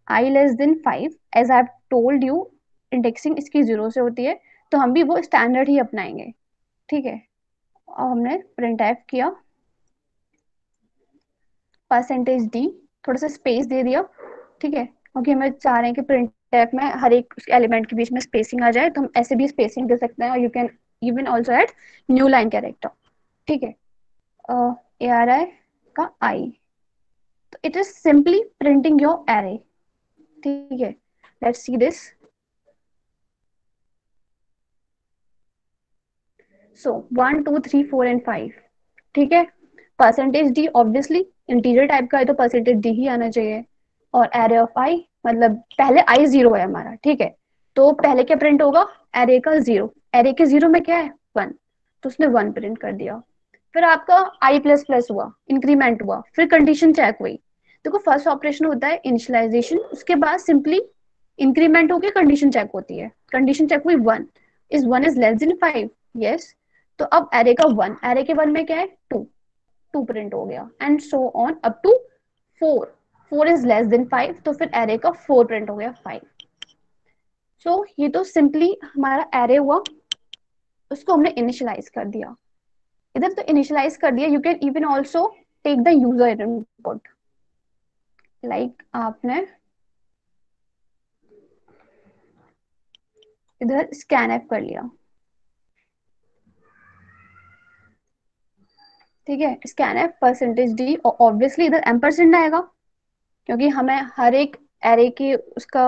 I less than 5, as I have told you indexing इसकी 0 से होती है, तो हम भी वो स्टैंडर्ड ही अपनाएंगे। ठीक है, और हमने प्रिंट टाइप किया %d, थोड़ा सा स्पेस दे दिया। ठीक है, क्योंकि हमें चाह रहे हैं कि प्रिंट टाइप में हर एक एलिमेंट के बीच में स्पेसिंग आ जाए, तो हम ऐसे भी स्पेसिंग दे सकते हैं, और you can even also add new line character. ठीक है, ARI का आई, तो it is simply printing your array. ठीक है, let's see this. So 1 2 3 4 and 5। ठीक है, %d ऑब्वियसली इंटीजर टाइप का है तो %d ही आना चाहिए, और एरे ऑफ आई, मतलब पहले आई 0 है हमारा। ठीक है, तो पहले क्या प्रिंट होगा, एरे का 0, एरे के 0 में क्या है 1, तो उसने 1 प्रिंट कर दिया। फिर आपका आई प्लस प्लस हुआ, इंक्रीमेंट हुआ, फिर कंडीशन चेक हुई। देखो फर्स्ट ऑपरेशन होता है इनिशियलाइजेशन, उसके बाद सिंपली इंक्रीमेंट होकर कंडीशन चेक होती है। कंडीशन चेक हुई 1, is 1 is less than 5, yes, तो अब एरे का 1, एरे के 1 में क्या है 2, 2 प्रिंट हो गया, and so on up to 4, 4 is less than 5, तो फिर एरे का 4 प्रिंट हो गया 5। सो ये तो सिंपली हमारा एरे हुआ, उसको हमने इनिशियलाइज कर दिया। इधर तो इनिशियलाइज कर दिया, you can even also take the user input, like आपने इधर स्कैन एफ कर लिया। ठीक है, स्कैनफ परसेंटेज डी, और ऑब्वियसली इधर एम्परसेंड आएगा क्योंकि हमें हर एक एरे की उसका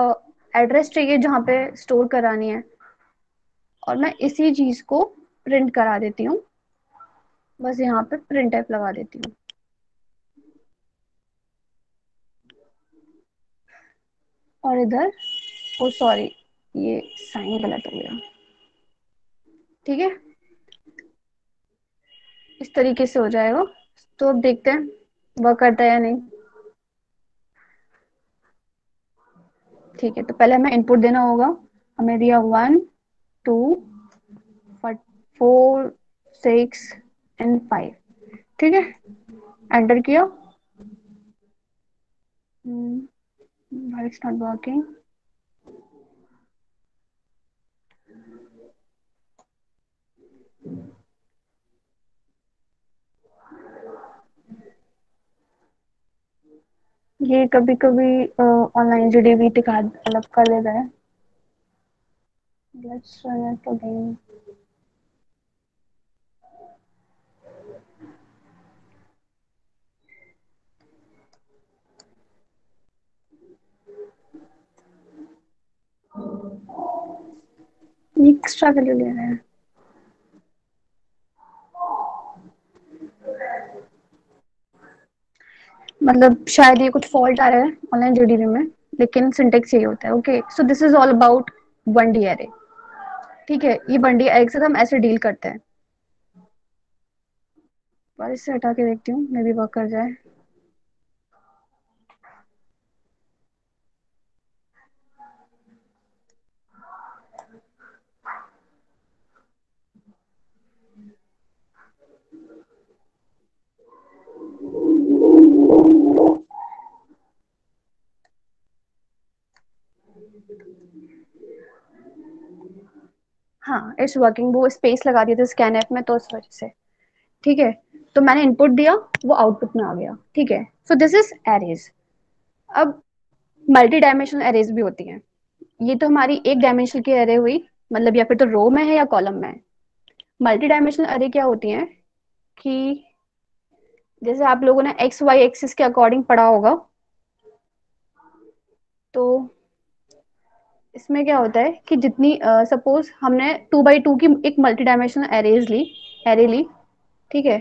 एड्रेस चाहिए जहाँ पे स्टोर करानी है, और मैं इसी चीज को प्रिंट करा देती हूँ, बस यहाँ पे प्रिंट टाइप लगा देती हूँ। और इधर, ओ सॉरी, ये साइन गलत हो गया। ठीक है, इस तरीके से हो जाएगा। तो अब देखते हैं वर्क करता है या नहीं। ठीक है, तो पहले हमें इनपुट देना होगा। हमें दिया 1 2 4 6 एंड 5। ठीक है, एंटर किया। Why it's not working? ये कभी कभी ऑनलाइन जीडीबी दिखा अलग कर देता है। Let's run it again. ये एक्स्ट्रा वैल्यू ले रहा है। मतलब शायद ये कुछ फॉल्ट आ रहा है ऑनलाइन जीडीबी में, लेकिन सिंटेक्स यही होता है। Okay, so this is all about 1D array. ठीक है, ये 1D एरे के साथ हम ऐसे डील करते हैं। पर इससे हटा के देखती हूँ, मे बी वर्क कर जाए। हाँ, इट्स वर्किंग। वो स्पेस लगा दिया था स्कैन ऐप में, तो उस वजह से। ठीक है, तो मैंने इनपुट दिया, वो आउटपुट में आ गया। ठीक है, सो दिस इज एरेज। अब मल्टी डायमेंशनल एरेज भी होती हैं। ये तो हमारी एक डायमेंशन की एरे हुई, मतलब या फिर तो रो में है या कॉलम में है। मल्टी डायमेंशनल एरे क्या होती हैं कि जैसे आप लोगों ने एक्स वाई एक्सिस के अकॉर्डिंग पढ़ा होगा, तो इसमें क्या होता है कि जितनी सपोज हमने 2x2 की एक मल्टी डायमेंशनल एरे ली। ठीक है,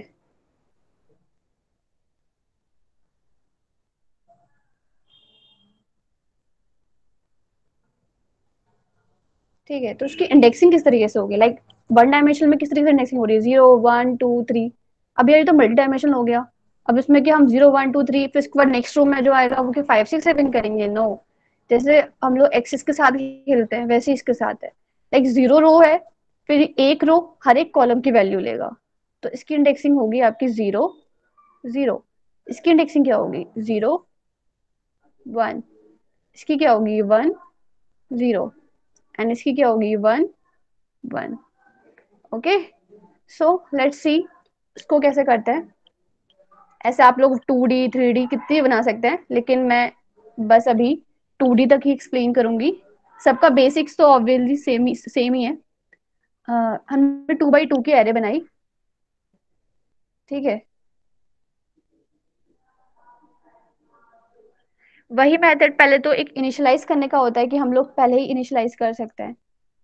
ठीक है, तो उसकी इंडेक्सिंग किस तरीके से होगी, लाइक वन डायमेंशन में किस तरीके से इंडेक्सिंग हो रही है, 0 1 2 3। अब यार ये तो मल्टी डायमेंशन हो गया। अब इसमें क्या हम 0 1 2 3 फिर इसके बाद नेक्स्ट रो में जो आएगा वो 5 6 7 करेंगे? नो, जैसे हम लोग एक्सिस के साथ ही खेलते हैं वैसे ही इसके साथ है। लाइक 0 रो है, फिर एक रो हर एक कॉलम की वैल्यू लेगा, तो इसकी इंडेक्सिंग होगी आपकी 0 0। इसकी इंडेक्सिंग क्या होगी, 0 1। इसकी क्या होगी, 1 0। एंड इसकी क्या होगी, 1 1। ओके, सो लेट्स सी इसको कैसे करते हैं। ऐसे आप लोग 2D 3D कितनी बना सकते हैं, लेकिन मैं बस अभी 2D तक ही एक्सप्लेन करूंगी। सबका बेसिक्स तो ऑब्वियसली सेम ही है। हमने 2x2 की एरे बनाई। ठीक है, वही मेथड पहले तो एक इनिशियलाइज करने का होता है कि हम लोग पहले ही इनिशियलाइज कर सकते हैं।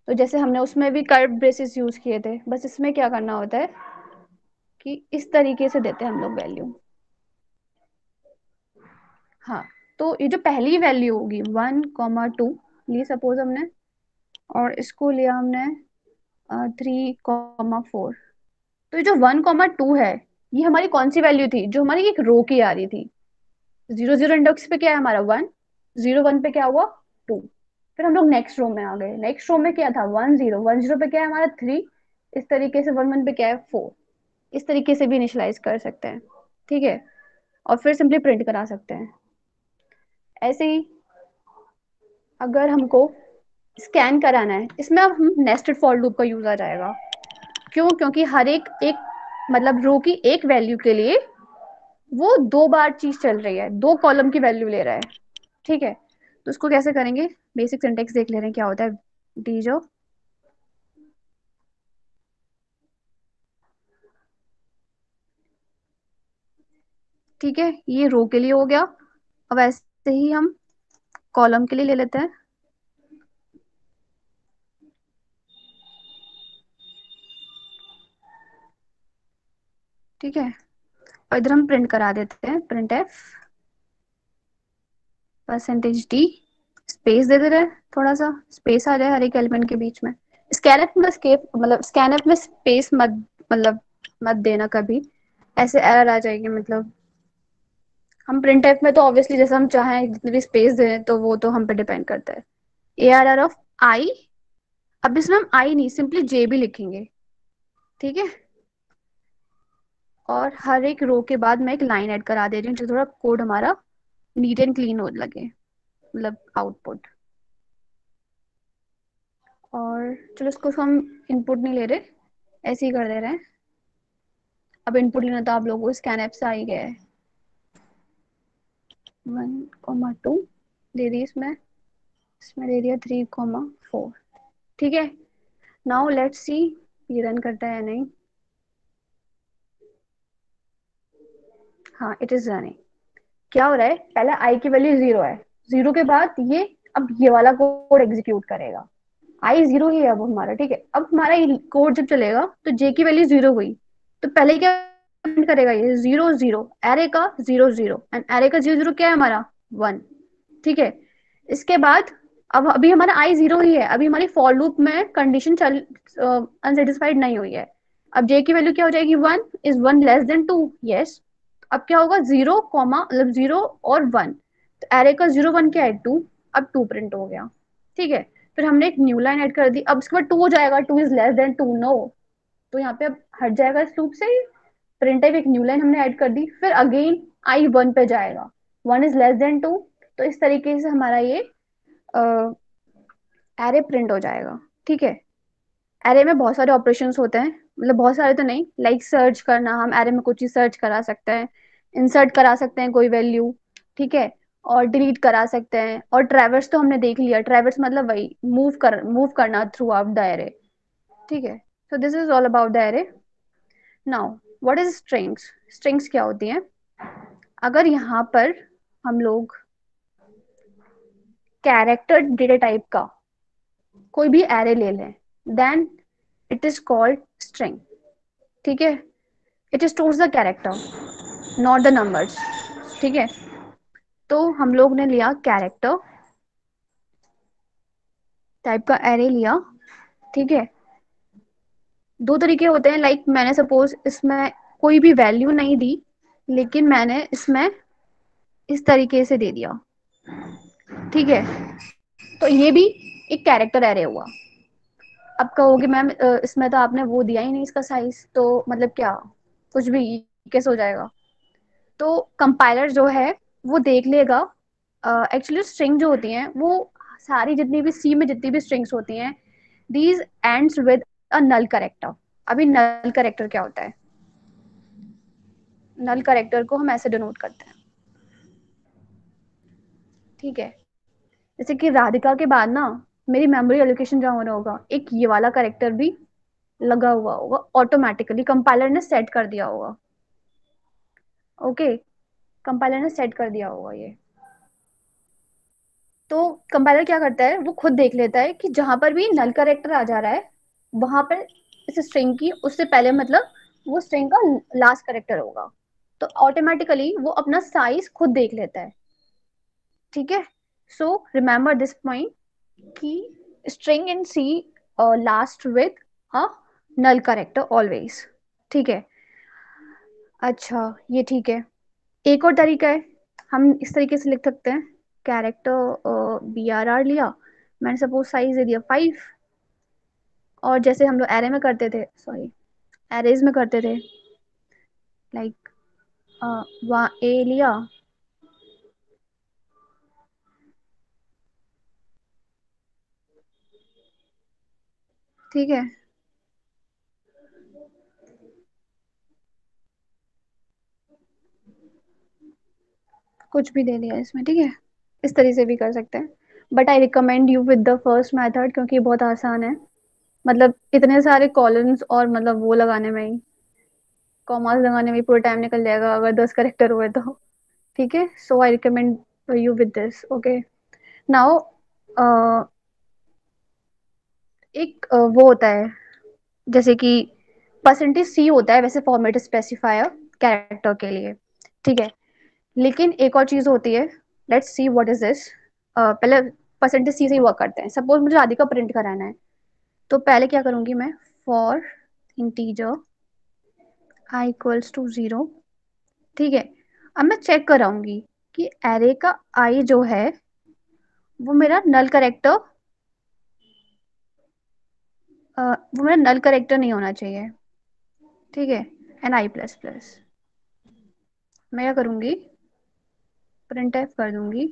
तो जैसे हमने उसमें भी कर्व ब्रेसेस यूज किए थे, बस इसमें क्या करना होता है कि इस तरीके से देते हैं हम लोग वैल्यू। हाँ, तो ये जो पहली वैल्यू होगी 1 2 ये सपोज हमने, और इसको लिया हमने 3 4। तो ये जो 1 2 है, ये हमारी कौन सी वैल्यू थी, जो हमारी एक रो की आ रही थी। 0 0 इंडेक्स पे क्या है हमारा 1 0 1 पे क्या हुआ 2। फिर हम लोग नेक्स्ट रो में आ गए, नेक्स्ट रो में क्या था 1 0 पे क्या है हमारा 3। इस तरीके से 1 1 पे क्या है 4। इस तरीके से भी इनिशियलाइज कर सकते हैं। ठीक है, और फिर सिंपली प्रिंट करा सकते हैं। ऐसे ही अगर हमको स्कैन कराना है, इसमें अब हम नेस्टेड फॉर लूप का यूज आ जाएगा। क्यों, क्योंकि हर एक एक मतलब रो की एक वैल्यू के लिए वो 2 बार चीज चल रही है, 2 कॉलम की वैल्यू ले रहा है। ठीक है, तो उसको कैसे करेंगे, बेसिक सिंटेक्स देख ले रहे हैं क्या होता है। डीजो ठीक है, ये रो के लिए हो गया। अब ऐसे ही हम कॉलम के लिए ले लेते हैं। ठीक है, और इधर हम प्रिंट करा देते हैं, प्रिंट एफ %d, स्पेस दे दे रहे हैं, थोड़ा सा स्पेस आ जाए हर एक एलिमेंट के बीच में। स्कैनफ में स्केप मतलब स्कैनफ में स्पेस मत मतलब मत देना कभी, ऐसे एरर आ जाएगी। मतलब हम प्रिंट एफ में तो ऑब्वियसली जैसे हम चाहें जितनी भी स्पेस दें तो वो तो हम पे डिपेंड करता है। ARR ऑफ आई, अब इसमें हम आई नहीं सिंपली जे भी लिखेंगे। ठीक है, और हर एक रो के बाद मैं एक लाइन ऐड करा दे रही हूँ जो थोड़ा कोड हमारा नीट एंड क्लीन हो लगे, मतलब आउटपुट। और चलो इसको हम इनपुट नहीं ले रहे, ऐसे ही कर दे रहे हैं। अब इनपुट लेना तो आप लोगों को स्कैन ऐप से आ ही गया है। 1,2 दे दी इसमें दे दिया 3,4। ठीक है, नाउ लेट्स सी ये रन करता है या नहीं। हाँ, इट इज रनिंग। क्या हो रहा है, पहले आई की वैल्यू 0 है, 0 के बाद ये अब ये वाला कोड एग्जीक्यूट करेगा। आई 0 ही है अब हमारा। ठीक है, अब हमारा ये कोड जब चलेगा तो जे की वैल्यू 0 हुई, तो पहले क्या प्रिंट करेगा, ये 0 0 एरे का 0 0, एंड एरे का 0 0 क्या है हमारा 1। ठीक है, इसके बाद अब अभी हमारा आई 0 ही है, अभी हमारी फॉर लूप में कंडीशन चल अनसेटिस्फाइड नहीं हुई है। अब जे की वैल्यू क्या हो जाएगी 1, इज 1 लेस देन 2, यस। अब क्या होगा 0 कॉमा मतलब 0 और 1, तो एरे का 0 1 क्या है 2, अब 2 प्रिंट हो गया। ठीक है, फिर हमने एक न्यू लाइन ऐड कर दी, अब इसके बाद 2 हो जाएगा, 2 इज लेस देन 2, नो, तो यहाँ पे अब हट जाएगा इस लूप से। प्रिंट टाइप एक न्यू लाइन हमने ऐड कर दी, फिर अगेन आई 1 पे जाएगा, 1 इज लेस देन 2, तो इस तरीके से हमारा ये एरे प्रिंट हो जाएगा। ठीक है, एरे में बहुत सारे ऑपरेशंस होते हैं, मतलब बहुत सारे तो नहीं, लाइक सर्च करना, हम एरे में कुछ चीज सर्च करा सकते हैं, इंसर्ट करा सकते हैं कोई वैल्यू। ठीक है, और डिलीट करा सकते हैं, और ट्रैवर्स तो हमने देख लिया, ट्रैवर्स मतलब वही मूव करना थ्रू आउट द एरे। ठीक है, सो this is all about the array. Now what is strings, strings क्या होती हैं। अगर यहाँ पर हम लोग कैरेक्टर डेटा टाइप का कोई भी एरे ले लें, then it is called string. ठीक है, it stores the character not the numbers. ठीक है, तो हम लोग ने लिया कैरेक्टर टाइप का एरे लिया। ठीक है, दो तरीके होते हैं, लाइक मैंने सपोज इसमें कोई भी वैल्यू नहीं दी, लेकिन मैंने इसमें इस तरीके से दे दिया। ठीक है, तो ये भी एक कैरेक्टर एरे हुआ। अब कहोगे मैम इसमें तो आपने वो दिया ही नहीं इसका साइज, तो मतलब क्या कुछ भी कैसे हो जाएगा। तो कंपाइलर जो है वो देख लेगा, एक्चुअली स्ट्रिंग जो होती हैं वो सारी जितनी भी सी में जितनी भी स्ट्रिंग्स होती हैं, these ends with a null character. अभी नल कैरेक्टर क्या होता है, नल कैरेक्टर को हम ऐसे डिनोट करते हैं। ठीक है, जैसे कि राधिका के बाद ना मेरी मेमोरी एलोकेशन जहाँ होना होगा, एक ये वाला कैरेक्टर भी लगा हुआ होगा, ऑटोमेटिकली कंपाइलर ने सेट कर दिया होगा। ओके, कंपाइलर ने सेट कर दिया होगा ये। तो कंपाइलर क्या करता है, वो खुद देख लेता है कि जहां पर भी नल कैरेक्टर आ जा रहा है वहां पर इस स्ट्रिंग की उससे पहले मतलब वो स्ट्रिंग का लास्ट कैरेक्टर होगा, तो ऑटोमेटिकली वो अपना साइज खुद देख लेता है। ठीक है, सो रिमेंबर दिस पॉइंट कि string in C last with a null character always. ठीक है, अच्छा ये ठीक है। एक और तरीका है, हम इस तरीके से लिख सकते हैं, कैरेक्टर BRR लिया, मैंने सपोज साइज दे दिया 5, और जैसे हम लोग एरे में करते थे, सॉरी एरेज में करते थे, लाइक वहाँ ए लिया, ठीक है, कुछ भी दे दिया इसमें। ठीक है, इस तरीके से भी कर सकते हैं, but I recommend you with the first method क्योंकि ये बहुत आसान है, मतलब इतने सारे कॉलम्स और मतलब वो लगाने में ही कॉमास लगाने में पूरा टाइम निकल जाएगा अगर 10 करेक्टर हुए तो। ठीक है, so I recommend you with this. Okay, now एक वो होता है जैसे कि परसेंटेज सी होता है वैसे फॉर्मेट स्पेसिफायर कैरेक्टर के लिए। ठीक है, लेकिन एक और चीज होती है, let's see what is this. पहले परसेंटेज सी से ही वर्क करते हैं। सपोज मुझे राधिका प्रिंट कराना है, तो पहले क्या करूंगी मैं, for integer I equals to 0। ठीक है, अब मैं चेक कराऊंगी कि एरे का आई जो है वो मेरा नल करेक्टर वो मेरा नल करेक्टर नहीं होना चाहिए। ठीक है, एन आई प्लस प्लस मैं क्या करूंगी, प्रिंट एफ कर दूंगी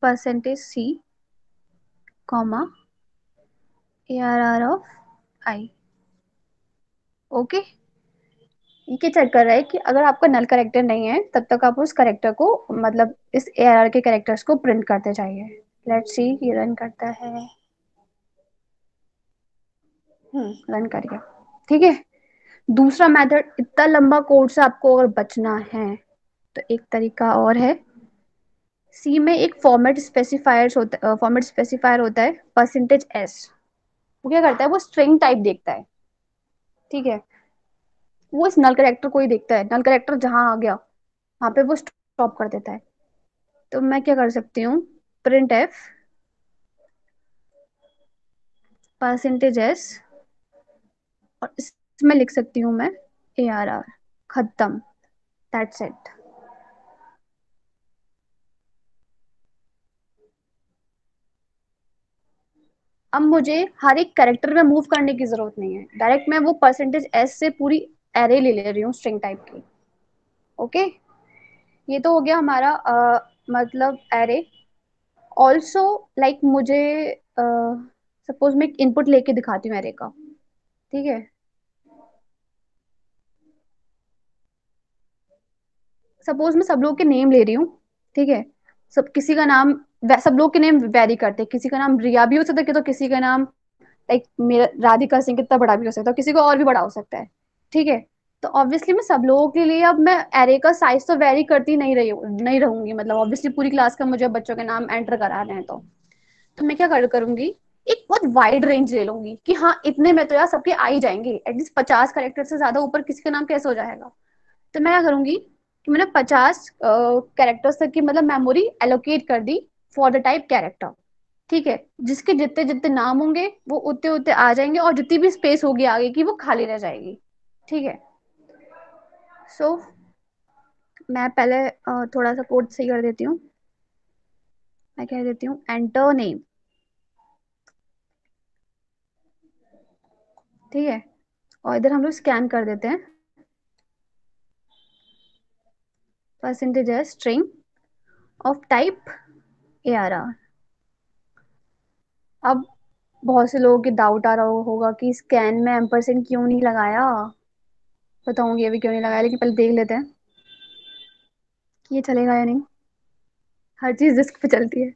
percentage C comma A R of I. Okay, ये चेक कर रहा है कि अगर आपका नल करेक्टर नहीं है तब तक आप उस करेक्टर को मतलब इस ए आर के करेक्टर्स को प्रिंट करते जाइए। लेट्स सी ये रन करता है। रन कर गया। ठीक है, दूसरा मेथड, इतना लंबा कोड से आपको अगर बचना है तो एक तरीका और है। सी में एक फॉर्मेट स्पेसिफायर होता है परसेंटेज एस। वो क्या करता है, वो स्ट्रिंग टाइप देखता है। ठीक है, वो इस नल करेक्टर को ही देखता है, नल करेक्टर जहां आ गया वहां पे वो स्टॉप कर देता है। तो मैं क्या कर सकती हूँ, प्रिंट एफ परसेंटेज एस और इसमें लिख सकती हूँ मैं ए आर आर, खत्म, दैट्स इट। अब मुझे हर एक कैरेक्टर में मूव करने की जरूरत नहीं है, डायरेक्ट मैं वो परसेंटेज एस से पूरी एरे ले रही हूँ स्ट्रिंग टाइप की। ओके, ये तो हो गया हमारा मतलब एरे। ऑल्सो लाइक मुझे सपोज मैं एक इनपुट लेके दिखाती हूँ एरे का। ठीक है, सपोज मैं सब लोग के नेम ले रही हूँ। ठीक है, सब किसी का नाम, सब लोग के नेम वेरी करते हैं, किसी का नाम रिया भी हो सकता है तो किसी का नाम लाइक मेरा राधिका सिंह कितना बड़ा भी हो सकता है, किसी को और भी बड़ा हो सकता है। ठीक है, तो ऑब्वियसली मैं सब लोगों के लिए अब मैं एरे का साइज तो वेरी करती नहीं रहूंगी, मतलब ऑब्वियसली पूरी क्लास का मुझे बच्चों के नाम एंटर करा रहे हैं तो मैं क्या करूंगी, एक बहुत वाइड रेंज ले लूंगी कि हाँ इतने में तो यार सबके आ ही जाएंगे, एटलीस्ट 50 कैरेक्टर से ज्यादा ऊपर किसी का नाम कैसे हो जाएगा। तो मैं क्या करूंगी कि मैंने 50 कैरेक्टर्स तक की मतलब मेमोरी एलोकेट कर दी फॉर द टाइप कैरेक्टर। ठीक है, जिसके जितने जितने नाम होंगे वो उतने उतने आ जाएंगे और जितनी भी स्पेस होगी आगे की वो खाली रह जाएगी। ठीक है, सो मैं पहले थोड़ा सा कोड सही कर देती हूँ। मैं कह देती हूँ एंटर नेम। ठीक है, और इधर हम लोग स्कैन कर देते हैं परसेंटेज है string of type A R R. अब बहुत से लोगों के डाउट आ रहा होगा कि स्कैन में एम्परसेंड क्यों नहीं लगाया। बताऊंगी अभी क्यों नहीं लगाया, लेकिन पहले देख लेते हैं कि ये चलेगा या नहीं। हर चीज डिस्क पे चलती है।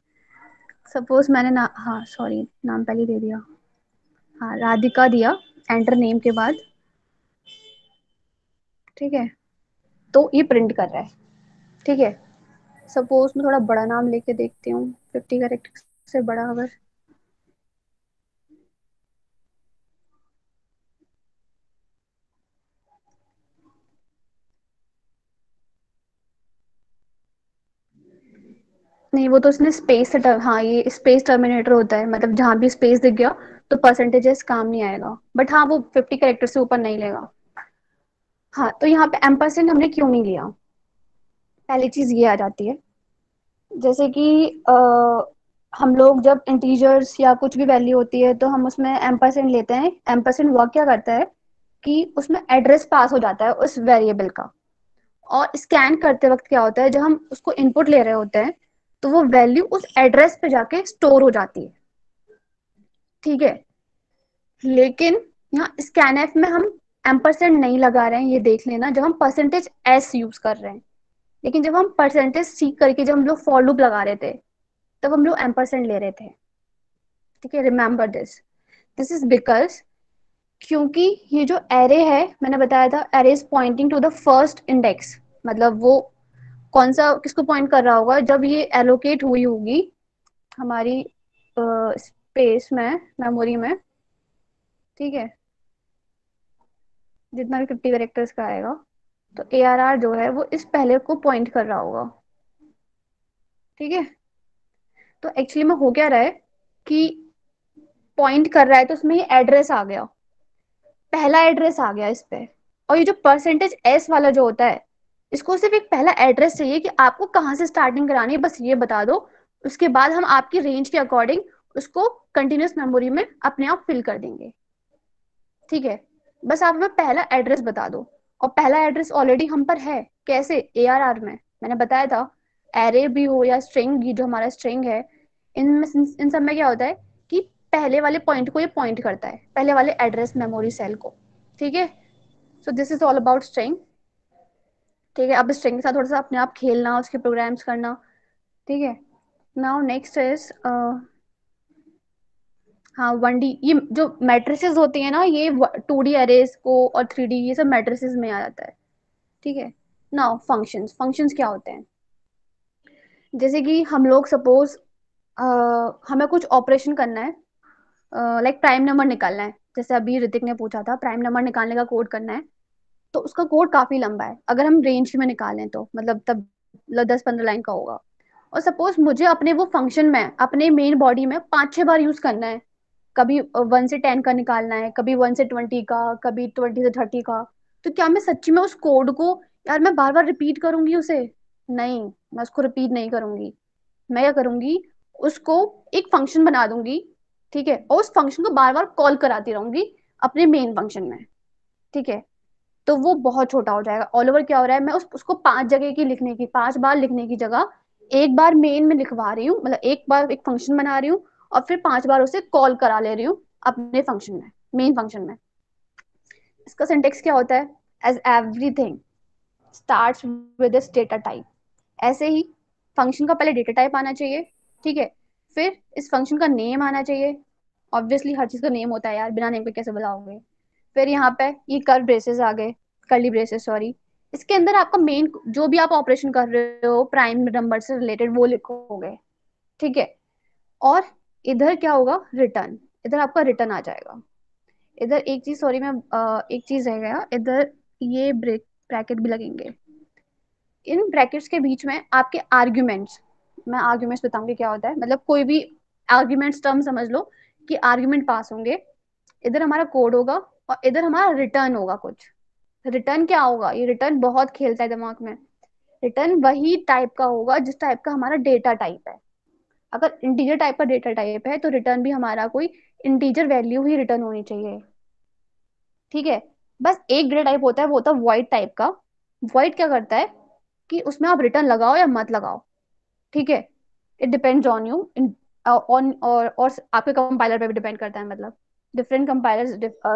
सपोज मैंने ना, हाँ सॉरी नाम पहले दे दिया, हाँ राधिका दिया एंटर नेम के बाद। ठीक है, तो ये प्रिंट कर रहा है। ठीक है, सपोज मैं थोड़ा बड़ा नाम लेके देखती हूँ, 50 कैरेक्टर से बड़ा अगर, नहीं वो तो उसने स्पेस से हाँ ये स्पेस टर्मिनेटर होता है, मतलब जहां भी स्पेस दिख गया तो परसेंटेजेस काम नहीं आएगा, बट हाँ वो 50 कैरेक्टर से ऊपर नहीं लेगा। हाँ, तो यहाँ पे एम्परसेंड हमने क्यों नहीं लिया, पहली चीज ये आ जाती है। जैसे कि हम लोग जब इंटीजर्स या कुछ भी वैल्यू होती है तो हम उसमें एम्परसेंड लेते हैं। एम्परसेंड वर्क क्या करता है कि उसमें एड्रेस पास हो जाता है उस वेरिएबल का, और स्कैन करते वक्त क्या होता है जब हम उसको इनपुट ले रहे होते हैं तो वो वैल्यू उस एड्रेस पे जाके स्टोर हो जाती है। ठीक है, लेकिन यहाँ स्कैनएफ में हम एम्परसेंड नहीं लगा रहे हैं, ये देख लेना, जब हम परसेंटेज एस यूज कर रहे हैं। लेकिन जब हम परसेंटेज सी करके जब हम लोग फॉर लूप लगा रहे थे तब हम लोग एम्परसेंड ले रहे थे। ठीक है, रिमेंबर दिस इज बिकॉज, क्योंकि ये जो एरे है, मैंने बताया था array is pointing to the first index, मतलब वो कौन सा किसको पॉइंट कर रहा होगा, जब ये एलोकेट हुई होगी हमारी स्पेस में, मेमोरी में, ठीक है, जितना भी 50 कैरेक्टर्स का आएगा, तो ARR जो है वो इस पहले को पॉइंट कर रहा होगा। ठीक है, तो एक्चुअली में हो क्या रहा है कि पॉइंट कर रहा है, तो उसमें ये एड्रेस आ गया, पहला एड्रेस आ गया इस पे। और ये जो %s वाला जो होता है, इसको सिर्फ एक पहला एड्रेस चाहिए कि आपको कहाँ से स्टार्टिंग करानी है, बस ये बता दो। उसके बाद हम आपकी रेंज के अकॉर्डिंग उसको कंटिन्यूस मेमोरी में अपने आप फिल कर देंगे। ठीक है, बस आप हमें पहला एड्रेस बता दो। और पहला एड्रेस ऑलरेडी हम पर है, कैसे, ARR में। मैंने बताया था एरे भी हो या स्ट्रिंग, जो हमारा स्ट्रिंग है, इन सब में क्या होता है कि पहले वाले पॉइंट को ये पॉइंट करता है, पहले वाले एड्रेस मेमोरी सेल को। ठीक है, सो this is all about string. ठीक है, अब स्ट्रिंग के साथ थोड़ा सा अपने आप खेलना, उसके प्रोग्राम्स करना। ठीक है, नाउ नेक्स्ट इज हाँ 1D, ये जो मैट्रिसेस होती है ना, ये 2D एरेज को और 3D ये सब मैट्रिसेस में आ जाता है। ठीक है, नाउ फंक्शंस, फंक्शंस क्या होते हैं, जैसे कि हम लोग सपोज हमें कुछ ऑपरेशन करना है, लाइक प्राइम नंबर निकालना है, जैसे अभी ऋतिक ने पूछा था प्राइम नंबर निकालने का कोड करना है, तो उसका कोड काफी लंबा है, अगर हम रेंज में निकालें तो मतलब तब 10-15 लाइन का होगा। और सपोज मुझे अपने वो फंक्शन में, अपने मेन बॉडी में 5-6 बार यूज करना है, कभी 1 से 10 का निकालना है, कभी 1 से 20 का, कभी 20 से 30 का, तो क्या मैं सच्ची में उस कोड को, यार मैं बार बार रिपीट करूंगी उसे? नहीं, मैं उसको रिपीट नहीं करूंगी। मैं क्या करूंगी, उसको एक फंक्शन बना दूंगी। ठीक है, और उस फंक्शन को बार बार कॉल कराती रहूंगी अपने मेन फंक्शन में। ठीक है, तो वो बहुत छोटा हो जाएगा। ऑल ओवर क्या हो रहा है, मैं उसको 5 जगह की लिखने की, 5 बार लिखने की जगह एक बार मेन में लिखवा रही हूँ, मतलब एक बार एक फंक्शन बना रही हूँ और फिर 5 बार उसे कॉल करा ले रही हूँ अपने फंक्शन में, मेन फंक्शन में। इसका सिंटेक्स क्या होता है, as everything starts with this data type. ऐसे ही फंक्शन का पहले डेटा टाइप आना चाहिए। ठीक है, फिर इस फंक्शन का नेम आना चाहिए। ऑब्वियसली हर चीज का नेम होता है यार, बिना नेम के कैसे बुलाओगे। फिर यहाँ पे ये कर्व ब्रेसेस आ गए, कर्ली ब्रेसेस सॉरी। इसके अंदर आपका मेन जो भी आप ऑपरेशन कर रहे हो प्राइम नंबर से रिलेटेड वो लिखोगे। ठीक है, और इधर क्या होगा, रिटर्न, इधर आपका रिटर्न आ जाएगा। इधर एक चीज सॉरी मैं एक चीज रह गया, इधर ये ब्रैकेट भी लगेंगे। इन ब्रैकेट्स के बीच में आपके आर्ग्यूमेंट्स, मैं आर्ग्यूमेंट्स बताऊंगी क्या होता है, मतलब कोई भी आर्ग्यूमेंट्स टर्म समझ लो कि आर्ग्यूमेंट पास होंगे। इधर हमारा कोड होगा और इधर हमारा रिटर्न होगा कुछ। रिटर्न क्या होगा, ये रिटर्न बहुत खेलता है दिमाग में। रिटर्न वही टाइप का होगा जिस टाइप का हमारा डेटा टाइप है। अगर इंटीजर टाइप का डेटा टाइप है तो रिटर्न भी हमारा कोई इंटीजर वैल्यू ही रिटर्न होनी चाहिए। ठीक है, बस एक डेटा टाइप होता है, वो होता है वॉइड टाइप का। वॉइड क्या करता है कि उसमें आप रिटर्न लगाओ या मत लगाओ। ठीक है, it depends on you, on और आपके कंपाइलर पे भी डिपेंड करता है, मतलब different compilers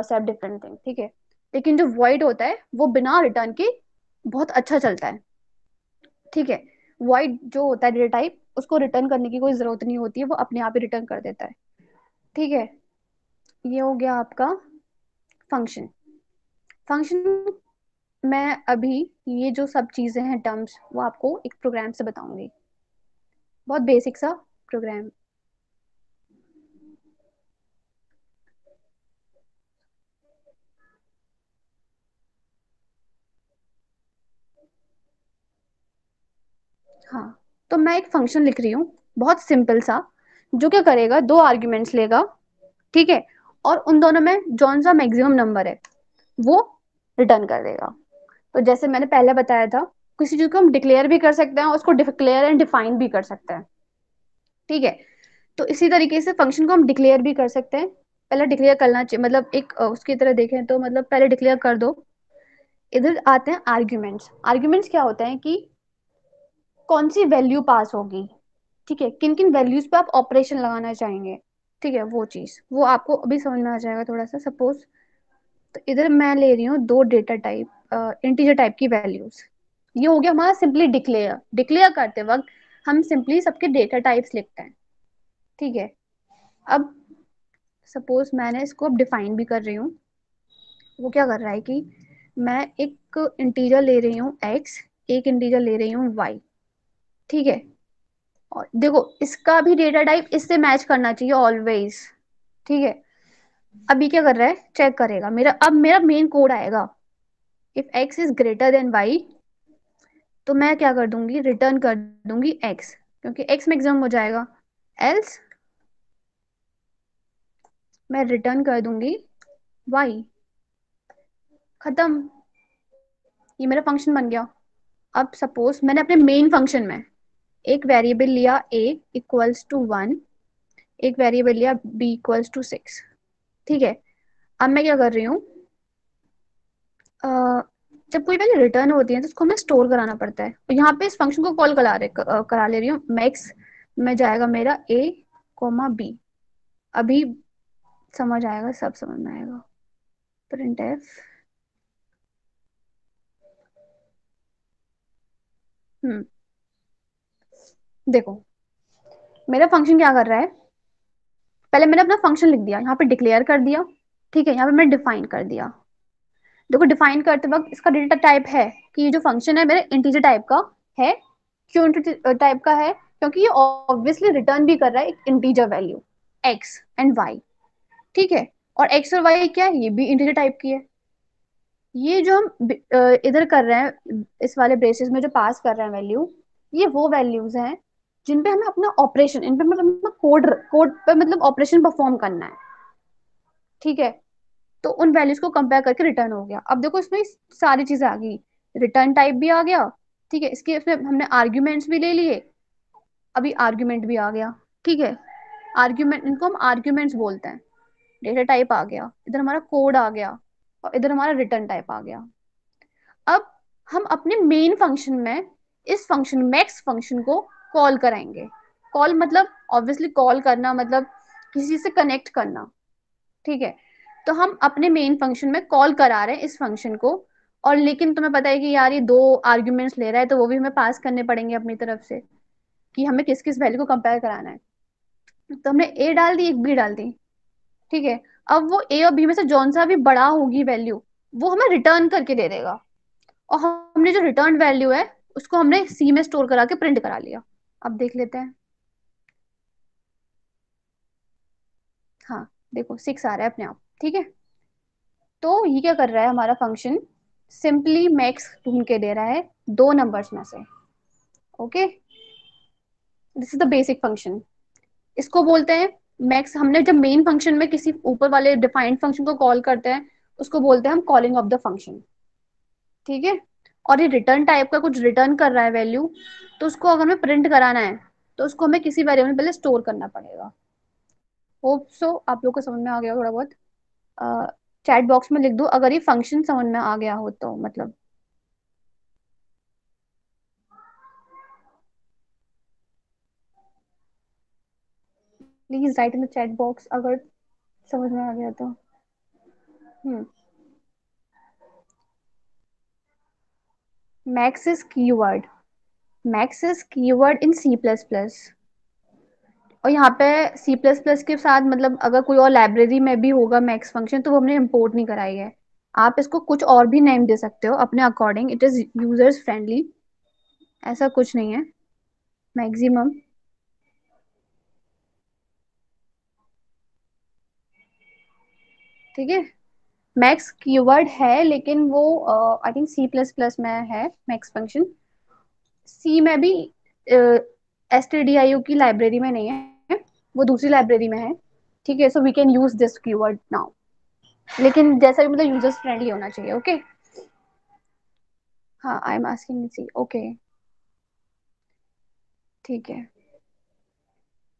set different thing. ठीक है, लेकिन जो वॉइड होता है वो बिना रिटर्न के बहुत अच्छा चलता है। ठीक है, वॉइड जो होता है डेटा टाइप, उसको रिटर्न करने की कोई जरूरत नहीं होती है, वो अपने आप ही रिटर्न कर देता है। ठीक है, ये हो गया आपका फंक्शन। फंक्शन मैं अभी ये जो सब चीजें हैं टर्म्स, वो आपको एक प्रोग्राम से बताऊंगी, बहुत बेसिक सा प्रोग्राम। हाँ, तो मैं एक फंक्शन लिख रही हूँ बहुत सिंपल सा, जो क्या करेगा, 2 आर्ग्यूमेंट्स लेगा। ठीक है, और उन दोनों में जौन सा मैक्सिमम नंबर है वो रिटर्न कर देगा। तो जैसे मैंने पहले बताया था, किसी चीज को हम डिक्लेयर भी कर सकते हैं और उसको डिक्लेयर एंड डिफाइन भी कर सकते हैं। ठीक है, तो इसी तरीके से फंक्शन को हम डिक्लेयर भी कर सकते हैं। पहले डिक्लेयर करना चाहिए, मतलब एक उसकी तरह देखें तो मतलब पहले डिक्लेयर कर दो। इधर आते हैं आर्ग्यूमेंट्स। आर्ग्यूमेंट्स क्या होते हैं कि कौन सी वैल्यू पास होगी। ठीक है, किन किन वैल्यूज पे आप ऑपरेशन लगाना चाहेंगे। ठीक है, वो चीज वो आपको अभी समझ में आ जाएगा थोड़ा सा। सपोज तो इधर मैं ले रही हूँ 2 डेटा टाइप, इंटीजर टाइप की वैल्यूज। ये हो गया हमारा सिंपली डिक्लेयर। डिक्लेयर करते वक्त हम सिंपली सबके डेटा टाइप्स लिखते हैं। ठीक है, अब सपोज मैंने इसको अब डिफाइन भी कर रही हूँ। वो क्या कर रहा है कि मैं एक इंटीजर ले रही हूँ x, एक इंटीजर ले रही हूँ y, ठीक है। और देखो इसका भी डेटा टाइप इससे मैच करना चाहिए ऑलवेज, ठीक है। अभी क्या कर रहा है, चेक करेगा मेरा, अब मेरा मेन कोड आएगा। If x is greater than y, तो मैं क्या कर दूंगी, रिटर्न कर दूंगी x, क्योंकि x मैक्सिमम हो जाएगा। एल्स मैं रिटर्न कर दूंगी y। खत्म, ये मेरा फंक्शन बन गया। अब सपोज मैंने अपने मेन फंक्शन में एक वेरिएबल लिया a इक्वल्स टू 1, एक वेरिएबल लिया b इक्वल्स टू 6, ठीक है। अब मैं क्या कर रही हूँ, जब कोई वैल्यू रिटर्न होती है तो उसको हमें स्टोर कराना पड़ता है। तो यहाँ पे इस फंक्शन को कॉल करा ले रही हूँ। मैक्स में जाएगा मेरा a कोमा b। अभी समझ आएगा, सब समझ में आएगा। प्रिंट एफ, देखो मेरा फंक्शन क्या कर रहा है, पहले मैंने अपना फंक्शन लिख दिया, यहाँ पे डिक्लेयर कर दिया, ठीक है। यहाँ पे मैं डिफाइन कर दिया। देखो डिफाइन करते वक्त इसका डेटा टाइप है कि ये जो फंक्शन है मेरे इंटीजर टाइप का है। क्यों इंटीजर टाइप का है, क्योंकि ये ऑब्वियसली रिटर्न भी कर रहा है एक integer value x and y, ठीक है। और x और y क्या है, ये भी इंटीजर टाइप की है। ये जो हम इधर कर रहे हैं, इस वाले ब्रेसेस में जो पास कर रहे हैं वैल्यू, ये वो वैल्यूज हैं जिन पे हमें अपना ऑपरेशन, इन पे मतलब अपना कोड कोड पे मतलब ऑपरेशन परफॉर्म करना है, ठीक है। तो उन वैल्यूज को कंपेयर करके रिटर्न हो गया। अब देखो इसमें सारी चीजें आ गई, रिटर्न टाइप भी आ गया, ठीक है। इसके इसमें हमने आर्ग्यूमेंट्स भी ले लिए, अभी आर्ग्यूमेंट भी आ गया, ठीक है। आर्ग्यूमेंट, इनको हम आर्ग्यूमेंट्स बोलते हैं। डेटा टाइप आ गया, इधर हमारा कोड आ गया, और इधर हमारा रिटर्न टाइप आ गया। अब हम अपने मेन फंक्शन में इस फंक्शन मैक्स फंक्शन को कॉल कराएंगे। कॉल मतलब ऑब्वियसली कॉल करना मतलब किसी से कनेक्ट करना, ठीक है। तो हम अपने मेन फंक्शन में कॉल करा रहे हैं इस फंक्शन को, और लेकिन तुम्हें पता है कि यार ये दो आर्ग्यूमेंट्स ले रहा है, तो वो भी हमें पास करने पड़ेंगे अपनी तरफ से कि हमें किस किस वैल्यू को कंपेयर कराना है। तो हमने ए डाल दी, एक बी डाल दी, ठीक है। अब वो ए और बी में से जौन सा भी बड़ा होगी वैल्यू, वो हमें रिटर्न करके दे देगा। और हमने जो रिटर्न वैल्यू है उसको हमने सी में स्टोर करा के प्रिंट करा लिया। अब देख लेते हैं, हाँ देखो 6 आ रहा है अपने आप, ठीक है। तो ये क्या कर रहा है हमारा फंक्शन, सिंपली मैक्स ढूंढ के दे रहा है दो नंबर्स में से, okay. This is the basic function, इसको बोलते हैं मैक्स। हमने जब मेन फंक्शन में किसी ऊपर वाले डिफाइंड फंक्शन को कॉल करते हैं, उसको बोलते हैं हम कॉलिंग ऑफ द फंक्शन, ठीक है। और ये रिटर्न टाइप का कुछ रिटर्न कर रहा है वैल्यू, तो उसको अगर हमें प्रिंट कराना है तो उसको हमें किसी वेरिएबल में पहले स्टोर करना पड़ेगा। होप सो आप लोग को समझ में आ गया थोड़ा बहुत। चैट बॉक्स में लिख दो अगर ये फंक्शन समझ में आ गया हो तो, मतलब please write in the chat box अगर समझ में आ गया तो। Hmm max is keyword, max is keyword in C plus plus. और यहाँ पे सी प्लस प्लस के साथ मतलब अगर कोई और लाइब्रेरी में भी होगा मैक्स फंक्शन, तो वो हमने इम्पोर्ट नहीं कराई है। आप इसको कुछ और भी नेम दे सकते हो अपने according, it is users friendly, ऐसा कुछ नहीं है। मैक्सिमम, ठीक है। मैक्स कीवर्ड है लेकिन वो I think C plus plus में है मैक्स फंक्शन। सी में भी S T D I U की लाइब्रेरी में नहीं है, वो दूसरी लाइब्रेरी में है, ठीक है। So we can use this keyword now, लेकिन जैसा भी मतलब यूजर्स फ्रेंडली होना चाहिए, ओके। हाँ I am asking C, okay, ठीक है।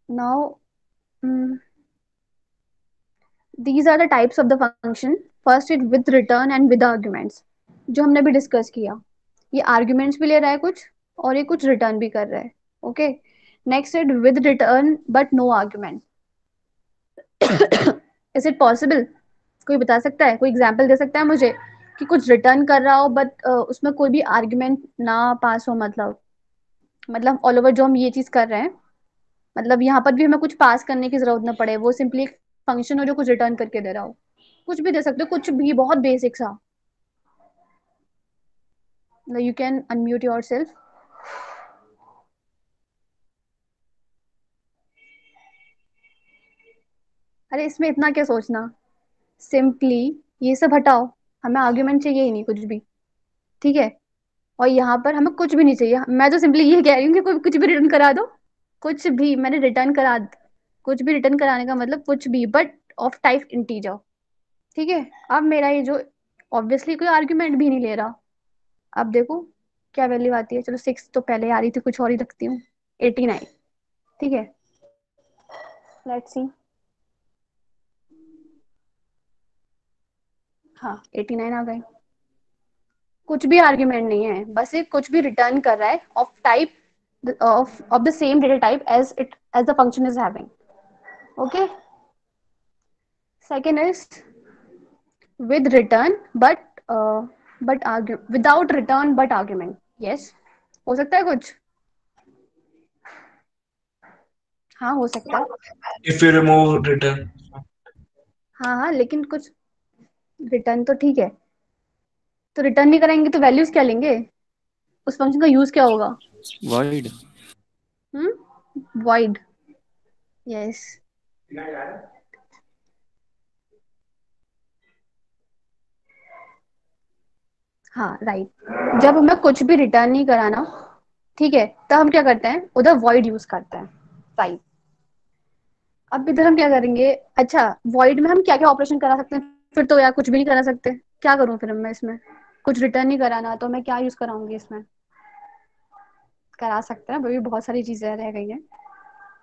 Now these are the types of the function. First it with return and with arguments, जो हमने भी डिस्कस किया। ये आर्ग्यूमेंट्स भी ले रहा है कुछ, और ये कुछ रिटर्न भी कर रहा है, okay. Next it with return but no argument. Is it possible, कोई बता सकता है, कोई एग्जांपल दे सकता है मुझे कि कुछ रिटर्न कर रहा हो बट उसमें कोई भी आर्ग्यूमेंट ना पास हो, मतलब ऑल ओवर जो हम ये चीज कर रहे हैं, मतलब यहाँ पर भी हमें कुछ पास करने की जरूरत ना पड़े, वो सिंपली फंक्शन हो जो कुछ रिटर्न करके दे रहा हो, कुछ भी दे सकते हो, कुछ भी, बहुत बेसिक सा। You can unmute yourself. अरे इसमें इतना क्या सोचना, सिंपली ये सब हटाओ, हमें आर्ग्यूमेंट चाहिए ही नहीं कुछ भी, ठीक है। और यहाँ पर हमें कुछ भी नहीं चाहिए, मैं तो सिंपली ये कह रही हूँ कि कोई कुछ भी रिटर्न करा दो, कुछ भी मैंने रिटर्न करा, कुछ भी रिटर्न कराने का मतलब कुछ भी, बट ऑफ टाइप इंटीजर, ठीक है। अब मेरा ये जो ऑब्वियसली कोई आर्ग्यूमेंट भी नहीं ले रहा, अब देखो क्या वैल्यू आती है। चलो 6 तो पहले आ रही थी, कुछ और ही रखती हूँ, 89, ठीक है। लेट्स सी, हाँ 89 आ गए। कुछ भी आर्ग्यूमेंट नहीं है, बस ये कुछ भी रिटर्न कर रहा है of type of the same data type as the function is having. Okay. Second is with return but argue without return but argument. Yes. हो सकता है कुछ, हाँ हो सकता है। If you remove return. हाँ हाँ, लेकिन कुछ रिटर्न तो ठीक है, तो रिटर्न नहीं करेंगे तो वैल्यूज क्या लेंगे, उस फंक्शन का यूज क्या होगा? void. void. यस। हाँ राइट, जब हमें कुछ भी रिटर्न नहीं कराना, ठीक है, तो हम क्या करते हैं, उधर void यूज करते हैं, राइट। अब इधर हम क्या करेंगे, अच्छा void में हम क्या क्या ऑपरेशन करा सकते हैं, फिर तो यार कुछ भी नहीं करा सकते, क्या करूं फिर मैं इसमें, कुछ रिटर्न नहीं कराना तो मैं क्या यूज कराऊंगी इसमें, करा सकते हैं, अभी बहुत सारी चीजें रह गई हैं।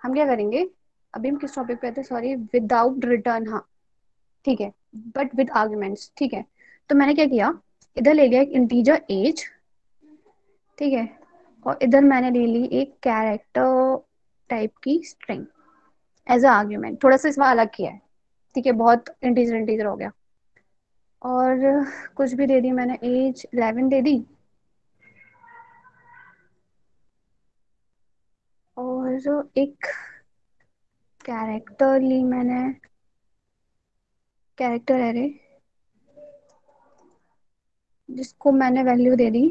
हम क्या करेंगे, अभी हम किस टॉपिक पे आते हैं, सॉरी, विदाउट रिटर्न, हाँ ठीक है, बट विद आर्ग्यूमेंट्स, ठीक है। तो मैंने क्या किया, इधर ले लिया एक इंटीजर एज, ठीक है, और इधर मैंने ले ली एक कैरेक्टर टाइप की स्ट्रिंग एज अ आर्ग्यूमेंट, थोड़ा सा इसमें अलग किया है, ठीक है, बहुत इंटीजर इंटीजर हो गया। और कुछ भी दे दी मैंने, एज 11 दे दी, और एक कैरेक्टर ली मैंने, कैरेक्टर एरे, जिसको मैंने वैल्यू दे दी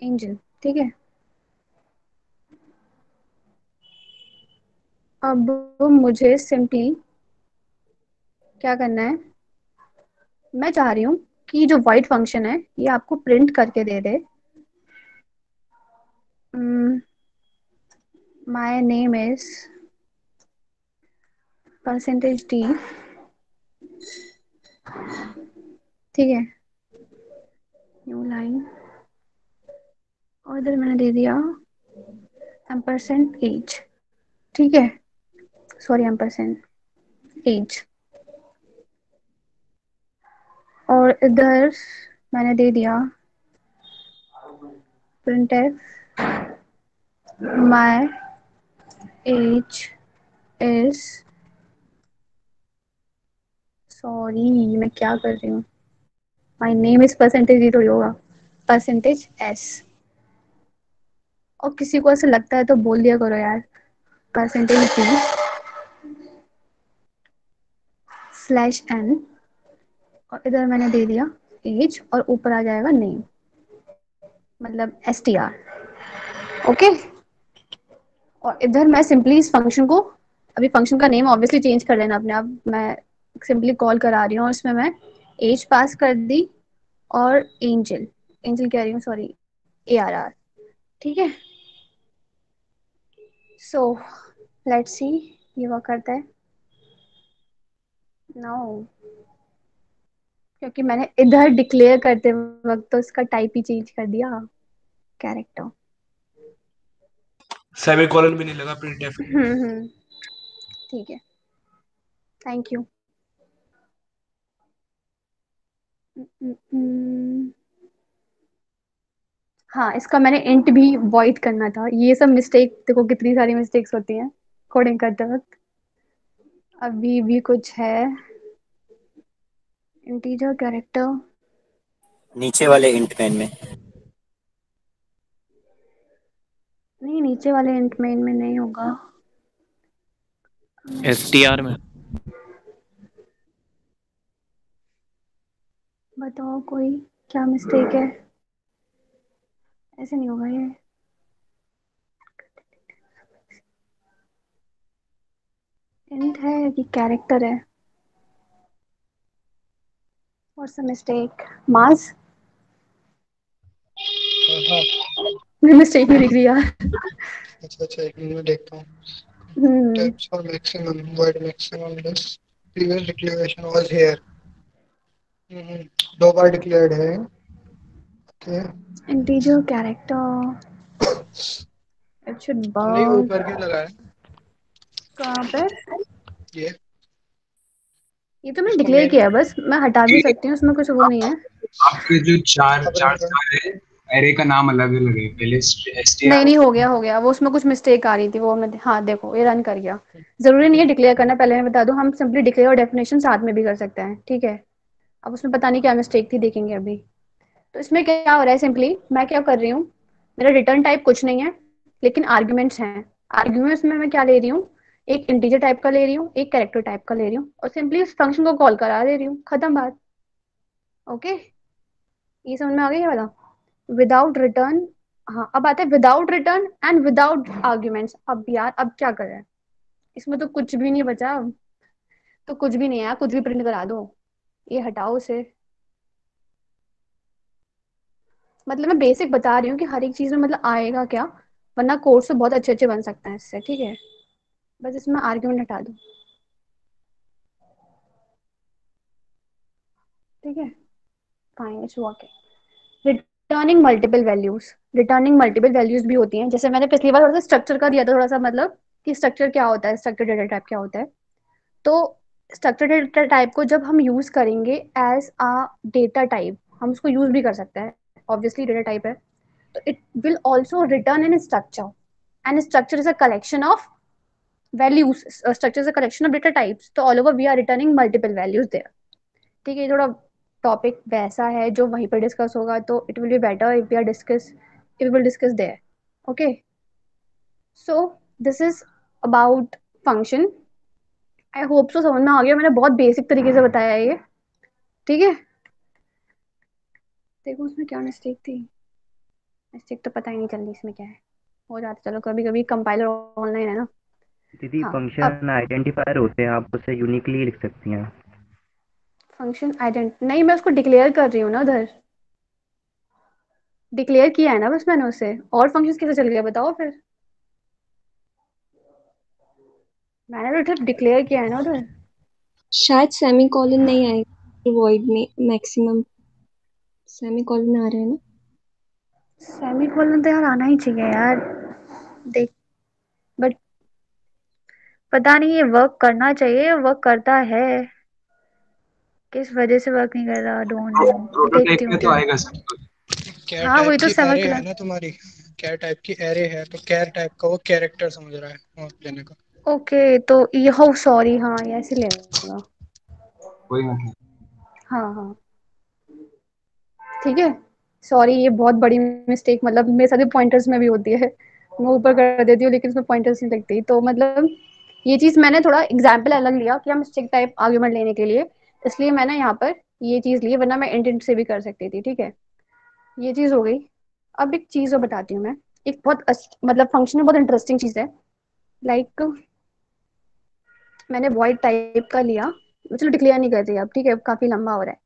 एंजल, ठीक है। अब मुझे सिंपली क्या करना है, मैं चाह रही हूँ कि जो void फंक्शन है ये आपको प्रिंट करके दे दे, my name is %d, ठीक है, न्यू लाइन, और इधर मैंने दे दिया %age, ठीक है, सॉरी %age, और इधर मैंने दे दिया printf my age is, sorry मैं क्या कर रही हूँ, my name is परसेंटेज ही थोड़ी होगा, %s, और किसी को ऐसा लगता है तो बोल दिया करो यार, %d/n, और इधर मैंने दे दिया एज, और ऊपर आ जाएगा नेम, मतलब str, ओके। और इधर मैं सिंपली इस फंक्शन को, अभी फंक्शन का नेम ऑब्वियसली चेंज कर लेना अपने आप, मैं सिंपली कॉल करा रही हूँ, और इसमें मैं एज पास कर दी, और एंजल, एंजल कह रही हूँ, सॉरी, ARR, ठीक है। सो लेट्स सी ये वर्क करता है, नो, क्योंकि मैंने इधर डिक्लेयर करते वक्त तो इसका टाइप ही चेंज कर दिया, कैरेक्टर। सेमीकोलन भी नहीं लगा printf के लिए। ठीक है, थैंक यू। हाँ इसका मैंने इंट भी वॉइड करना था, ये सब मिस्टेक देखो, कितनी सारी मिस्टेक्स होती हैं कोडिंग करते वक्त। अभी भी कुछ है, इंटीजर कैरेक्टर, नीचे वाले int main में नहीं नीचे वाले इंट मेन में नहीं होगा, str में बताओ कोई, क्या मिस्टेक है? ऐसे नहीं होगा ये। इंट है कि कैरेक्टर है? What's the mistake? मास? हाँ। मुझे मिस्टेक नहीं दिख रही यार। अच्छा अच्छा, एक मिनट में देखता हूँ। हम्म। Types for maximum, word maximum, this previous declaration was here. दो बार डिक्लेयर्ड है। Okay. Integer character, it should नहीं, वर्क। ऊपर क्यों लगा है कहाँ पे? ये? ये तो मैंने इसको डिक्लेयर मेन किया है, बस मैं हटा भी सकती हूँ, उसमें कुछ वो नहीं है। आपके जो चार अब चार रन कर। स्टार है, एरे का नाम अलग अलग है। पहले एस टी नहीं आर। नहीं, हो गया वो, उसमें कुछ मिस्टेक आ रही थी वो मैं, हाँ देखो ये रन कर गया। जरूरी नहीं है डिक्लेयर करना, पहले मैं बता दूं, हम सिंपली डिक्लेयर और डेफिनेशन साथ में भी कर सकते हैं, ठीक है। अब उसमें पता नहीं क्या मिस्टेक थी, देखेंगे अभी। तो इसमें क्या हो रहा है, सिंपली मैं क्या कर रही हूँ, मेरा रिटर्न टाइप कुछ नहीं है, लेकिन आर्ग्यूमेंट्स हैं। आर्ग्यूमेंट्स में मैं क्या ले रही हूँ, एक इंटीजर टाइप का ले रही हूँ, एक कैरेक्टर टाइप का ले रही हूँ, और सिंपली उस फंक्शन को कॉल करा दे रही हूँ, खत्म बात। ओके, ये समझ में आ गया ये वाला? Without return. हाँ, अब आता है without return and without arguments. अब यार अब क्या करें, इसमें तो कुछ भी नहीं बचा अब। तो कुछ भी नहीं है, कुछ भी प्रिंट करा दो, ये हटाओ उसे। मतलब मैं बेसिक बता रही हूँ कि हर एक चीज में मतलब आएगा क्या, वरना कोर्स तो बहुत अच्छे अच्छे बन सकते हैं इससे, ठीक है। बस इसमें आर्ग्यूमेंट हटा दो, ठीक है। Fine, it's working. Returning multiple values, returning multiple values भी होती हैं, जैसे मैंने पिछली बार थोड़ा सा स्ट्रक्चर का दिया था, थोड़ा सा मतलब कि स्ट्रक्चर क्या होता है, स्ट्रक्चर डेटा टाइप क्या होता है। तो स्ट्रक्चर डेटा टाइप को जब हम यूज करेंगे एज अ डेटा टाइप, हम उसको यूज भी कर सकते हैं, ऑब्वियसली डेटा टाइप है, तो it will also return in structure, and structure is a collection of values, structure is a collection of data types, तो all over we are returning multiple values there, ठीक है। ये थोड़ा topic वैसा है जो वहीं पर डिस्कस होगा, तो it will be better if we are discuss, if we will discuss there. Okay, so this is about function. I hope so समझ में आ गया, मैंने बहुत बेसिक तरीके से बताया है ये, ठीक है। देखो उसमें क्या मिस्टेक थी, मिस्टेक तो पता ही नहीं चल रही इसमें क्या है, हो जाता, चलो कभी कभी कंपाइलर ऑनलाइन है ना। दीदी हाँ, अब फंक्शन आइडेंटिफायर होते हैं, आप उसे यूनिकली लिख सकती हैं। फंक्शन आइडेंट नहीं, मैं उसको डिक्लेयर कर रही हूँ ना उधर, डिक्लेयर किया है ना बस मैंने उसे, और फंक्शंस कैसे चल गया बताओ फिर, मैंने तो सिर्फ डिक्लेयर किया है ना उधर। शायद सेमीकोलन नहीं आएगा वॉइड में, मैक्सिमम सेमीकोलन आ रहा है ना। सेमीकोलन तो यार आना ही चाहिए यार, देख, बट पता नहीं ये वर्क करना चाहिए, वर्क करता है, किस वजह से वर्क नहीं कर रहा, डोंट नो, प्रोटोटाइप देखती हूँ में तो क्या। आएगा सब कुछ। क्या हाँ टाइप वही तो की समझ एरे है क्लास। ना तुम्हारी? क्या टाइप की एरे है, तो कैर टाइप का वो कैरेक्टर समझ रहा है वहाँ लेने का। ओके, तो ये हो सॉरी, हाँ ये ऐसे लेगा। कोई मतलब। हाँ हाँ, ठीक है। सॉरी, ये बहुत बड़ी मिस्टेक, मतलब मेरे साथ भी पॉइंटर्स में भी होती है, मैं ऊपर कर देती हूँ लेकिन उसमें पॉइंटर्स नहीं लगती, तो मतलब ये चीज़ मैंने थोड़ा एग्जाम्पल अलग लिया कि हम स्टिक टाइप आर्ग्यूमेंट लेने के लिए, इसलिए मैंने यहाँ पर ये चीज़ ली, वरना मैं इंटेंट से भी कर सकती थी, ठीक है। ये चीज़ हो गई। अब एक चीज़ और बताती हूँ मैं, एक बहुत मतलब फंक्शन में बहुत इंटरेस्टिंग चीज़ है, लाइक मैंने वॉइड टाइप का लिया, चलो डिक्लेयर नहीं कर रही अब, ठीक है, काफ़ी लंबा हो रहा है,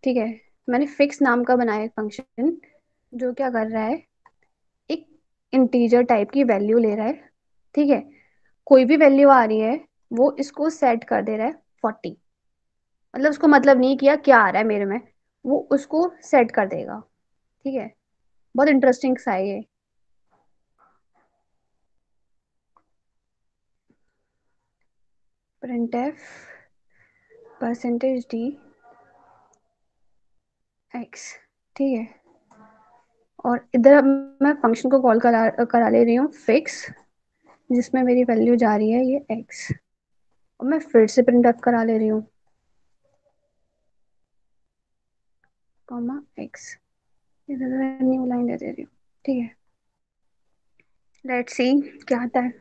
ठीक है। मैंने फिक्स नाम का बनाया एक फंक्शन, जो क्या कर रहा है, एक इंटीजर टाइप की वैल्यू ले रहा है, ठीक है। कोई भी वैल्यू आ रही है, वो इसको सेट कर दे रहा है 40, मतलब उसको मतलब नहीं किया क्या आ रहा है मेरे में, वो उसको सेट कर देगा, ठीक है। बहुत इंटरेस्टिंग सा है ये। printf परसेंटेज डी एक्स, ठीक है। और इधर अब मैं फंक्शन को कॉल करा ले रही हूँ फिक्स, जिसमें मेरी वैल्यू जा रही है ये एक्स, और मैं फिर से प्रिंट अप करा ले रही हूँ, कॉमा एक्स, इधर न्यू लाइन दे रही हूँ, ठीक है। लेट्स सी क्या आता है,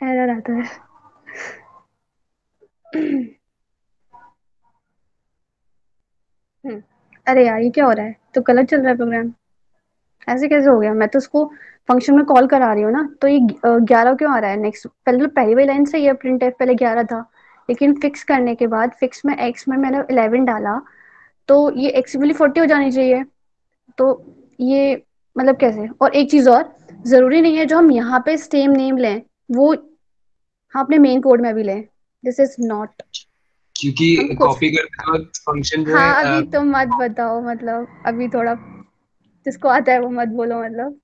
एरर आता है। अरे यार ये क्या हो रहा है, तो गलत चल रहा है प्रोग्राम, ऐसे कैसे हो गया? मैं तो उसको फंक्शन में कॉल करा रही हूँ ना, तो ये 11 क्यों आ रहा है नेक्स्ट? पहले तो पहली वाली लाइन से ये प्रिंट एफ पहले 11 था, लेकिन फिक्स करने के बाद फिक्स में एक्स में मैंने 11 डाला, तो ये एक्स वाली 40 हो जानी चाहिए। तो ये मतलब कैसे? और एक चीज और, जरूरी नहीं है जो हम यहाँ पे सेम नेम लें वो हम अपने मेन कोड में भी लें। दिस इज नॉट, क्योंकि हम कुछ, कॉपी करते वक्त फंक्शन जो है हाँ अभी तुम मत बताओ, मतलब अभी थोड़ा जिसको आता है वो मत बोलो, मतलब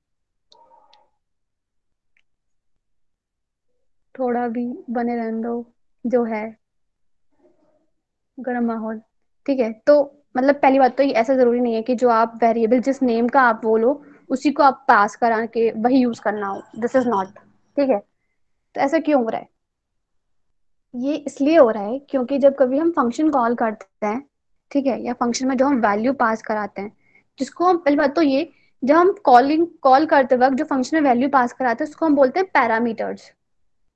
थोड़ा भी बने रहने दो जो है गर्म माहौल। ठीक है, तो मतलब पहली बात तो ये ऐसा जरूरी नहीं है कि जो आप वेरिएबल जिस नेम का आप बोलो उसी को आप पास करा के वही यूज करना हो। दिस इज नॉट, ठीक है। तो ऐसा क्यों हो रहा है? ये इसलिए हो रहा है क्योंकि जब कभी हम फंक्शन कॉल करते हैं, ठीक है, या फंक्शन में जो हम वैल्यू पास कराते हैं, जिसको हम, पहली बात तो ये, जब हम कॉल करते वक्त जो फंक्शन में वैल्यू पास कराते हैं उसको हम बोलते हैं पैरामीटर्स,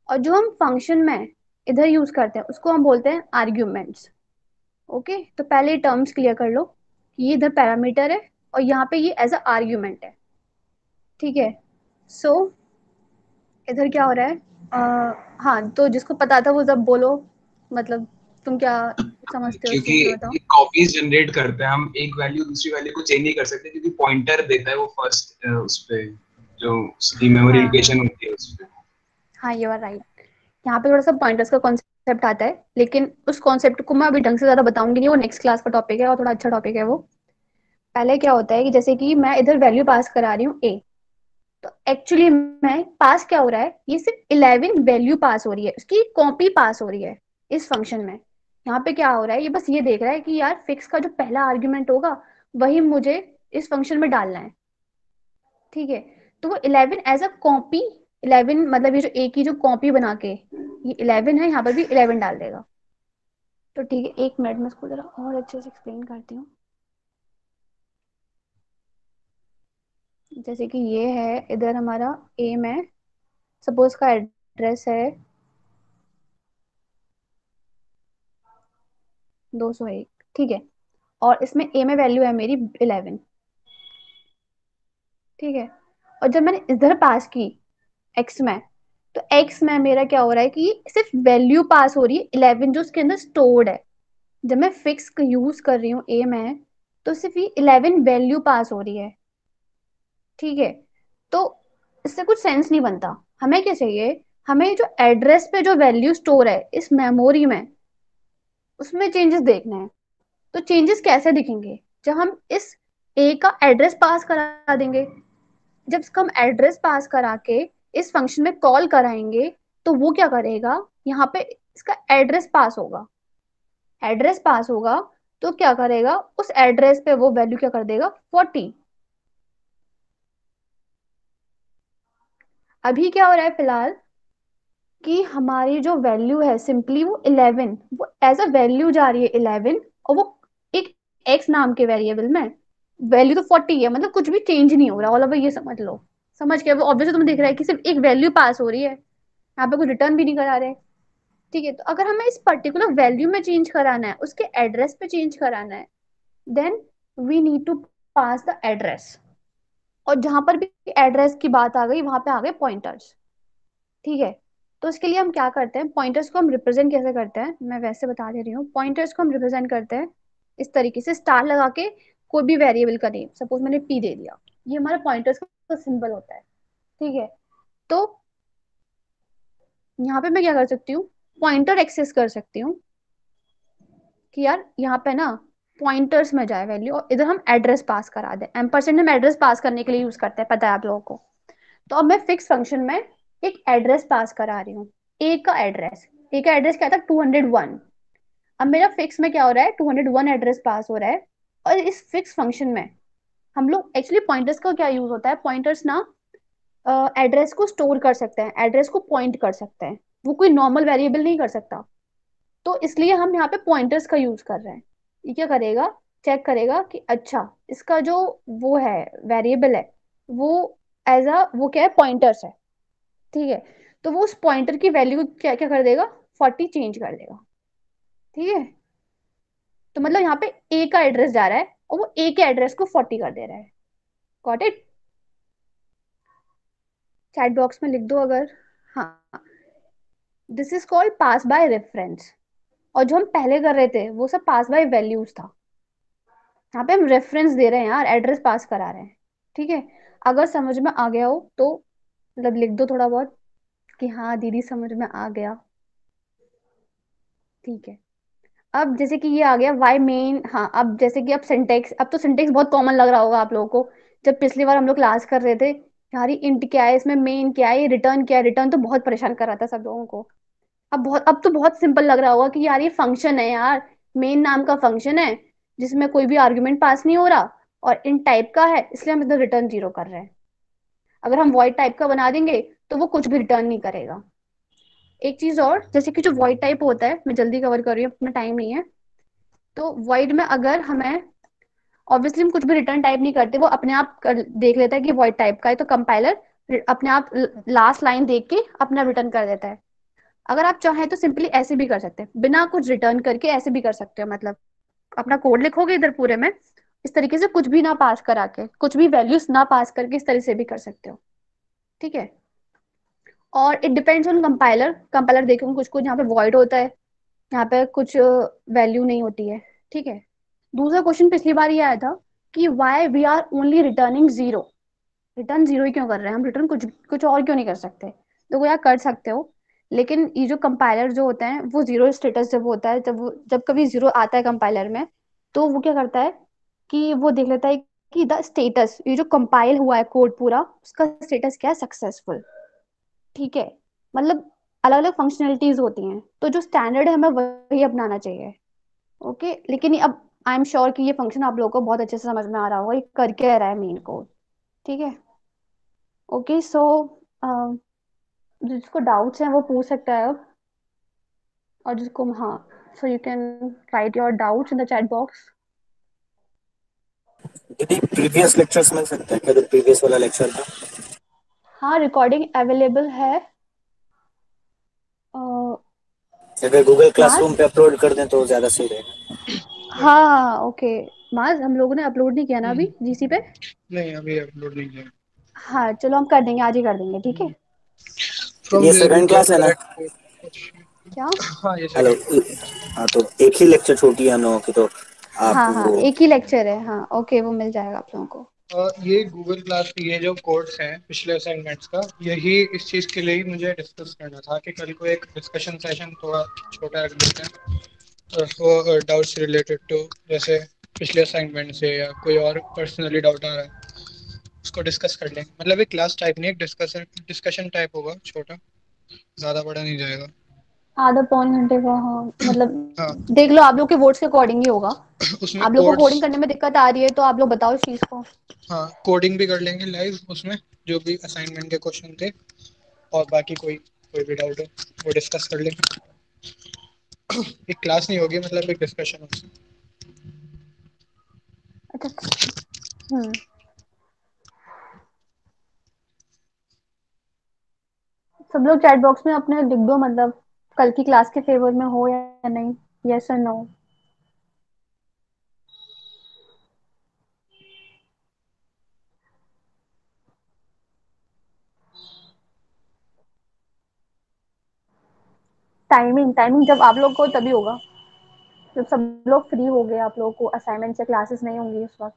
और जो हम फंक्शन में इधर यूज करते हैं उसको हम बोलते हैं आर्ग्यूमेंट्स। ओके, तो पहले टर्म्स क्लियर कर लो कि ये इधर पैरामीटर है और यहाँ पे ये एज अ आर्ग्यूमेंट है, ठीक है। सो इधर क्या हो रहा है? हाँ, तो जिसको पता था वो जब बोलो, मतलब तुम क्या समझते हो इस क्योंकि चीज में, बताओ। कॉपीज जनरेट करते हैं हम, एक वैल्यू दूसरी वैल्यू को चेंज नहीं कर सकते क्योंकि पॉइंटर देता है वो फर्स्ट उस पे जो उसकी मेमोरी हाँ हाँ लोकेशन होती है उस पे। हाँ, यू आर राइट। यहाँ पे थोड़ा सा पॉइंटर्स का कॉन्सेप्ट आता है, लेकिन उस कॉन्सेप्ट को मैं अभी ढंग से ज्यादा बताऊंगी नहीं, वो नेक्स्ट क्लास का टॉपिक है और थोड़ा अच्छा टॉपिक है वो। पहले क्या होता है कि जैसे कि मैं इधर वैल्यू पास करा रही हूँ ए, तो एक्चुअली मैं पास क्या हो रहा है, ये सिर्फ 11 वैल्यू पास हो रही है, उसकी कॉपी पास हो रही है इस फंक्शन में। यहाँ पे क्या हो रहा है, ये बस ये देख रहा है कि यार फिक्स का जो पहला आर्ग्यूमेंट होगा वही मुझे इस फंक्शन में डालना है, ठीक है। तो वो 11 एज अ कॉपी, 11 मतलब ये जो ए की जो कॉपी बना के ये 11 है, यहाँ पर भी 11 डाल देगा। तो ठीक है, एक मिनट में इसको जरा और अच्छे से एक्सप्लेन करती हूँ। जैसे कि ये है इधर हमारा ए में, सपोज का एड्रेस है 201, ठीक है, और इसमें ए में वैल्यू है मेरी 11, ठीक है। और जब मैंने इधर पास की एक्स में, तो एक्स में मेरा क्या हो रहा है कि सिर्फ वैल्यू पास हो रही है 11 जो उसके अंदर स्टोर्ड है। जब मैं फिक्स यूज कर रही हूँ ए में, तो सिर्फ ये 11 वैल्यू पास हो रही है, ठीक है। तो इससे कुछ सेंस नहीं बनता। हमें क्या चाहिए, हमें जो एड्रेस पे जो वैल्यू स्टोर है इस मेमोरी में, उसमें चेंजेस देखने हैं। तो चेंजेस कैसे दिखेंगे? जब हम इस ए का एड्रेस पास करा देंगे, जब इसका हम एड्रेस पास करा के इस फंक्शन में कॉल कराएंगे, तो वो क्या करेगा, यहाँ पे इसका एड्रेस पास होगा, एड्रेस पास होगा, तो क्या करेगा, उस एड्रेस पे वो वैल्यू क्या कर देगा, 40। अभी क्या हो रहा है फिलहाल कि हमारी जो वैल्यू है सिंपली वो 11, वो एज अ वैल्यू जा रही है 11, और वो एक एक्स नाम के वेरिएबल में वैल्यू तो 40 है, मतलब कुछ भी चेंज नहीं हो रहा। ऑल ओवर ये समझ लो, समझ के वो ऑब्वियसली तुम देख रहा है कि सिर्फ एक वैल्यू पास हो रही है, यहाँ पे कुछ रिटर्न भी नहीं करा रहे, ठीक है। तो अगर हमें इस पर्टिकुलर वैल्यू में चेंज कराना है, उसके एड्रेस पे चेंज कराना है, then we need to pass the address. और जहां पर भी एड्रेस की बात आ गई वहां पे आ गए पॉइंटर्स, ठीक है। तो इसके लिए हम क्या करते हैं, पॉइंटर्स को हम रिप्रेजेंट कैसे करते हैं, मैं वैसे बता दे रही हूँ। पॉइंटर्स को हम रिप्रेजेंट करते हैं इस तरीके से, स्टार लगा के कोई भी वेरिएबल का नेम, सपोज मैंने पी दे दिया, ये हमारा पॉइंटर्स का सिंबल होता है, ठीक है। तो यहाँ पे मैं क्या कर सकती हूँ, पॉइंटर एक्सेस कर सकती हूँ कि यार यहाँ पे ना पॉइंटर्स में जाए वैल्यू, और इधर हम एड्रेस पास करा दें। एम्परसेंड हम एड्रेस पास करने के लिए यूज करते हैं, पता है आप लोगों को। तो अब मैं फिक्स फंक्शन में एक एड्रेस पास करा रही हूँ, ए का एड्रेस, ए का एड्रेस क्या था, 201। अब मेरा फिक्स में क्या हो रहा है, 201 एड्रेस पास हो रहा है। और इस फिक्स फंक्शन में हम लोग एक्चुअली पॉइंटर्स का क्या यूज होता है, पॉइंटर्स ना एड्रेस को स्टोर कर सकते हैं, एड्रेस को पॉइंट कर सकते हैं, वो कोई नॉर्मल वेरिएबल नहीं कर सकता। तो इसलिए हम यहाँ पे पॉइंटर्स का यूज कर रहे हैं। ये क्या करेगा, चेक करेगा कि अच्छा इसका जो वो है वेरिएबल है वो एज अ वो क्या है, पॉइंटर्स है, ठीक है। तो वो उस पॉइंटर की वैल्यू को क्या क्या कर देगा, 40 चेंज कर देगा, ठीक है। तो मतलब यहाँ पे ए का एड्रेस जा रहा है और वो ए के एड्रेस को 40 कर दे रहा है। Got it? चैट बॉक्स में लिख दो अगर। हाँ, this is called pass by reference. और जो हम पहले कर रहे थे वो सब पास बाय वैल्यूज था। यहाँ पे हम रेफरेंस दे रहे हैं यार, एड्रेस पास करा रहे हैं। ठीक है, अगर समझ में आ गया हो तो मतलब लिख दो थोड़ा बहुत कि हाँ दीदी समझ में आ गया। ठीक है, अब जैसे कि ये आ गया वाई मेन। हाँ, अब जैसे कि अब तो सिंटेक्स बहुत कॉमन लग रहा होगा आप लोगों को। जब पिछली बार हम लोग क्लास कर रहे थे, यार ये इंट क्या है, इसमें मेन क्या है, ये रिटर्न क्या है, रिटर्न तो बहुत परेशान कर रहा था सब लोगों को। अब तो बहुत सिंपल लग रहा होगा कि यार ये फंक्शन है यार, मेन नाम का फंक्शन है जिसमें कोई भी आर्ग्यूमेंट पास नहीं हो रहा और इन टाइप का है, इसलिए हम इधर रिटर्न 0 कर रहे हैं। अगर हम वॉइड टाइप का बना देंगे तो वो कुछ भी रिटर्न नहीं करेगा। एक चीज और, जैसे कि जो वॉइड टाइप होता है, मैं जल्दी कवर कर रही हूँ, अपना टाइम नहीं है। तो वॉइड में अगर हमें, ऑब्वियसली हम कुछ भी रिटर्न टाइप नहीं करते, वो अपने आप देख लेता है कि वॉइड टाइप का है, तो कंपाइलर अपने आप लास्ट लाइन देख के अपना रिटर्न कर देता है। अगर आप चाहें तो सिंपली ऐसे भी कर सकते हैं, बिना कुछ रिटर्न करके ऐसे भी कर सकते हो। मतलब अपना कोड लिखोगे इधर पूरे में, इस तरीके से कुछ भी ना पास करा के, कुछ भी वैल्यूज ना पास करके, इस तरह से भी कर सकते हो। ठीक है, और it depends on compiler. Compiler देखोगे कुछ कुछ यहाँ पे वॉइड होता है, यहाँ पे कुछ वैल्यू नहीं होती है। ठीक है, दूसरा क्वेश्चन पिछली बार ये आया था कि why we are only returning 0। Return 0 ही क्यों कर रहे हैं हम, रिटर्न कुछ कुछ और क्यों नहीं कर सकते? देखो यार, कर सकते हो, लेकिन ये जो कंपाइलर जो होते हैं वो 0 स्टेटस जब होता है, जब कभी 0 आता है कंपाइलर में, तो वो क्या करता है कि वो देख लेता है कि द स्टेटस, ये जो कंपाइल हुआ है कोड पूरा, उसका स्टेटस क्या है, सक्सेसफुल। ठीक है, मतलब अलग अलग फंक्शनलिटीज होती हैं, तो जो स्टैंडर्ड है हमें वही अपनाना चाहिए। ओके, लेकिन अब आई एम श्योर कि ये फंक्शन आप लोगों को बहुत अच्छे से समझ में आ रहा होगा, ये करके रहा है मेन कोड। ठीक है, ओके सो जिसको डाउट्स हैं वो पूछ सकता है अब, और जिसको, हाँ, so you can write your doubts in the chat box. दीदी प्रीवियस लेक्चर्स मिल सकते हैं क्या, जो प्रीवियस वाला लेक्चर था? हाँ, रिकॉर्डिंग अवेलेबल है। अगर गूगल माज, क्लासरूम पे अपलोड कर दें तो ज्यादा सही रहेगा। हाँ ओके, माज हम लोगों ने अपलोड नहीं किया ना अभी जीसी पे। नहीं, अभी अपलोड नहीं किया। हाँ चलो, हम कर देंगे, आज ही कर देंगे। ठीक है, फ्रॉम ये where we second get class है ना? करेक्ट। क्या? हाँ, ये हेलो। सेकंड। हाँ तो एक ही लेक्चर छूटी है हम लोगों की, तो आप हाँ हाँ, वो एक ही लेक्चर है। हाँ ओके, वो मिल जाएगा आप लोगों को। ये गूगल क्लास की ये जो कोड्स हैं पिछले असाइनमेंट्स का, यही इस चीज़ के लिए ही मुझे डिस्कस करना था कि कल को एक डिस्कशन सेशन थोड़ा छोटा रख देते हैं, वो डाउट्स रिलेटेड टू, जैसे पिछले असाइनमेंट से या कोई और पर्सनली डाउट आ रहा है उसको डिस्कस कर लेंगे। मतलब एक क्लास टाइप नहीं, एक डिस्कशन डिस्कशन टाइप होगा, छोटा, ज़्यादा बड़ा नहीं जाएगा। आधा पौन घंटे का, हाँ मतलब हाँ, देख लो, आप लोग के वोट्स के अकॉर्डिंग ही होगा। उसमें आप लोग को कोड्स, कोडिंग करने में दिक्कत आ रही है तो आप लोग बताओ इस चीज को। हाँ कोडिंग भी कर लेंगे लाइव उसमें, जो भी असाइनमेंट के क्वेश्चन थे, और बाकी कोई कोई भी डाउट हो वो डिस्कस कर लेंगे। एक क्लास नहीं होगी, मतलब एक डिस्कशन होगी। अच्छा, हम्म, सब लोग चैट बॉक्स में अपने लिख दो, मतलब कल की क्लास के फेवर में हो या नहीं, यस और नो। टाइमिंग, टाइमिंग जब आप लोग को तभी होगा जब सब लोग फ्री हो गए, आप लोगों को असाइनमेंट से क्लासेस नहीं होंगी उस वक्त।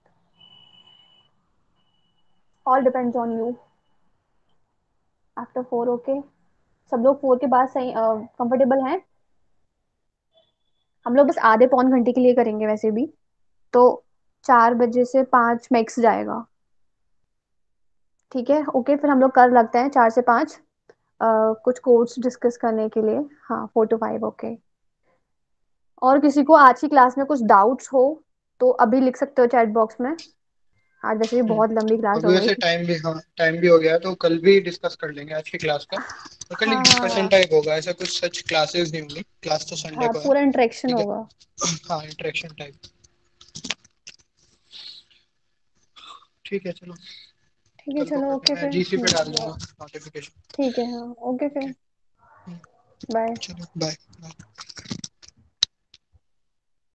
All depends on you. After 4, okay, सब लोग 4 के बाद सही कंफर्टेबल हैं? हम लोग बस आधे पौन घंटे के लिए करेंगे वैसे भी, तो 4 बजे से 5 मैक्स जाएगा। ठीक है, ओके, फिर हम लोग कर लगते हैं 4 से 5 कुछ कोर्स डिस्कस करने के लिए। हाँ, 4 to 5, ओके। और किसी को आज की क्लास में कुछ डाउट्स हो तो अभी लिख सकते हो चैट बॉक्स में। आज वैसे भी बहुत लंबी क्लास अभी हो गई। वैसे टाइम भी, हाँ टाइम भी हो गया है, तो कल भी डिस्कस कर लेंगे आज की क्लास का। और कल एक हाँ डिस्कशन हाँ टाइप होगा, ऐसा कुछ सच क्लासेस नहीं होंगी, क्लास तो संडे हाँ, को है। पूरा इंटरेक्शन ठीक है। होगा। हाँ, इंटरेक्शन टाइप। ठीक है, चलो, ठीक है, कल को चलो करते हैं, ओके मैं फिर। जीसी पे डाल दूंगा नोटिफिकेशन। ठीक है, हाँ ओके फिर, ठीक। बाय। चलो, बाय बाय।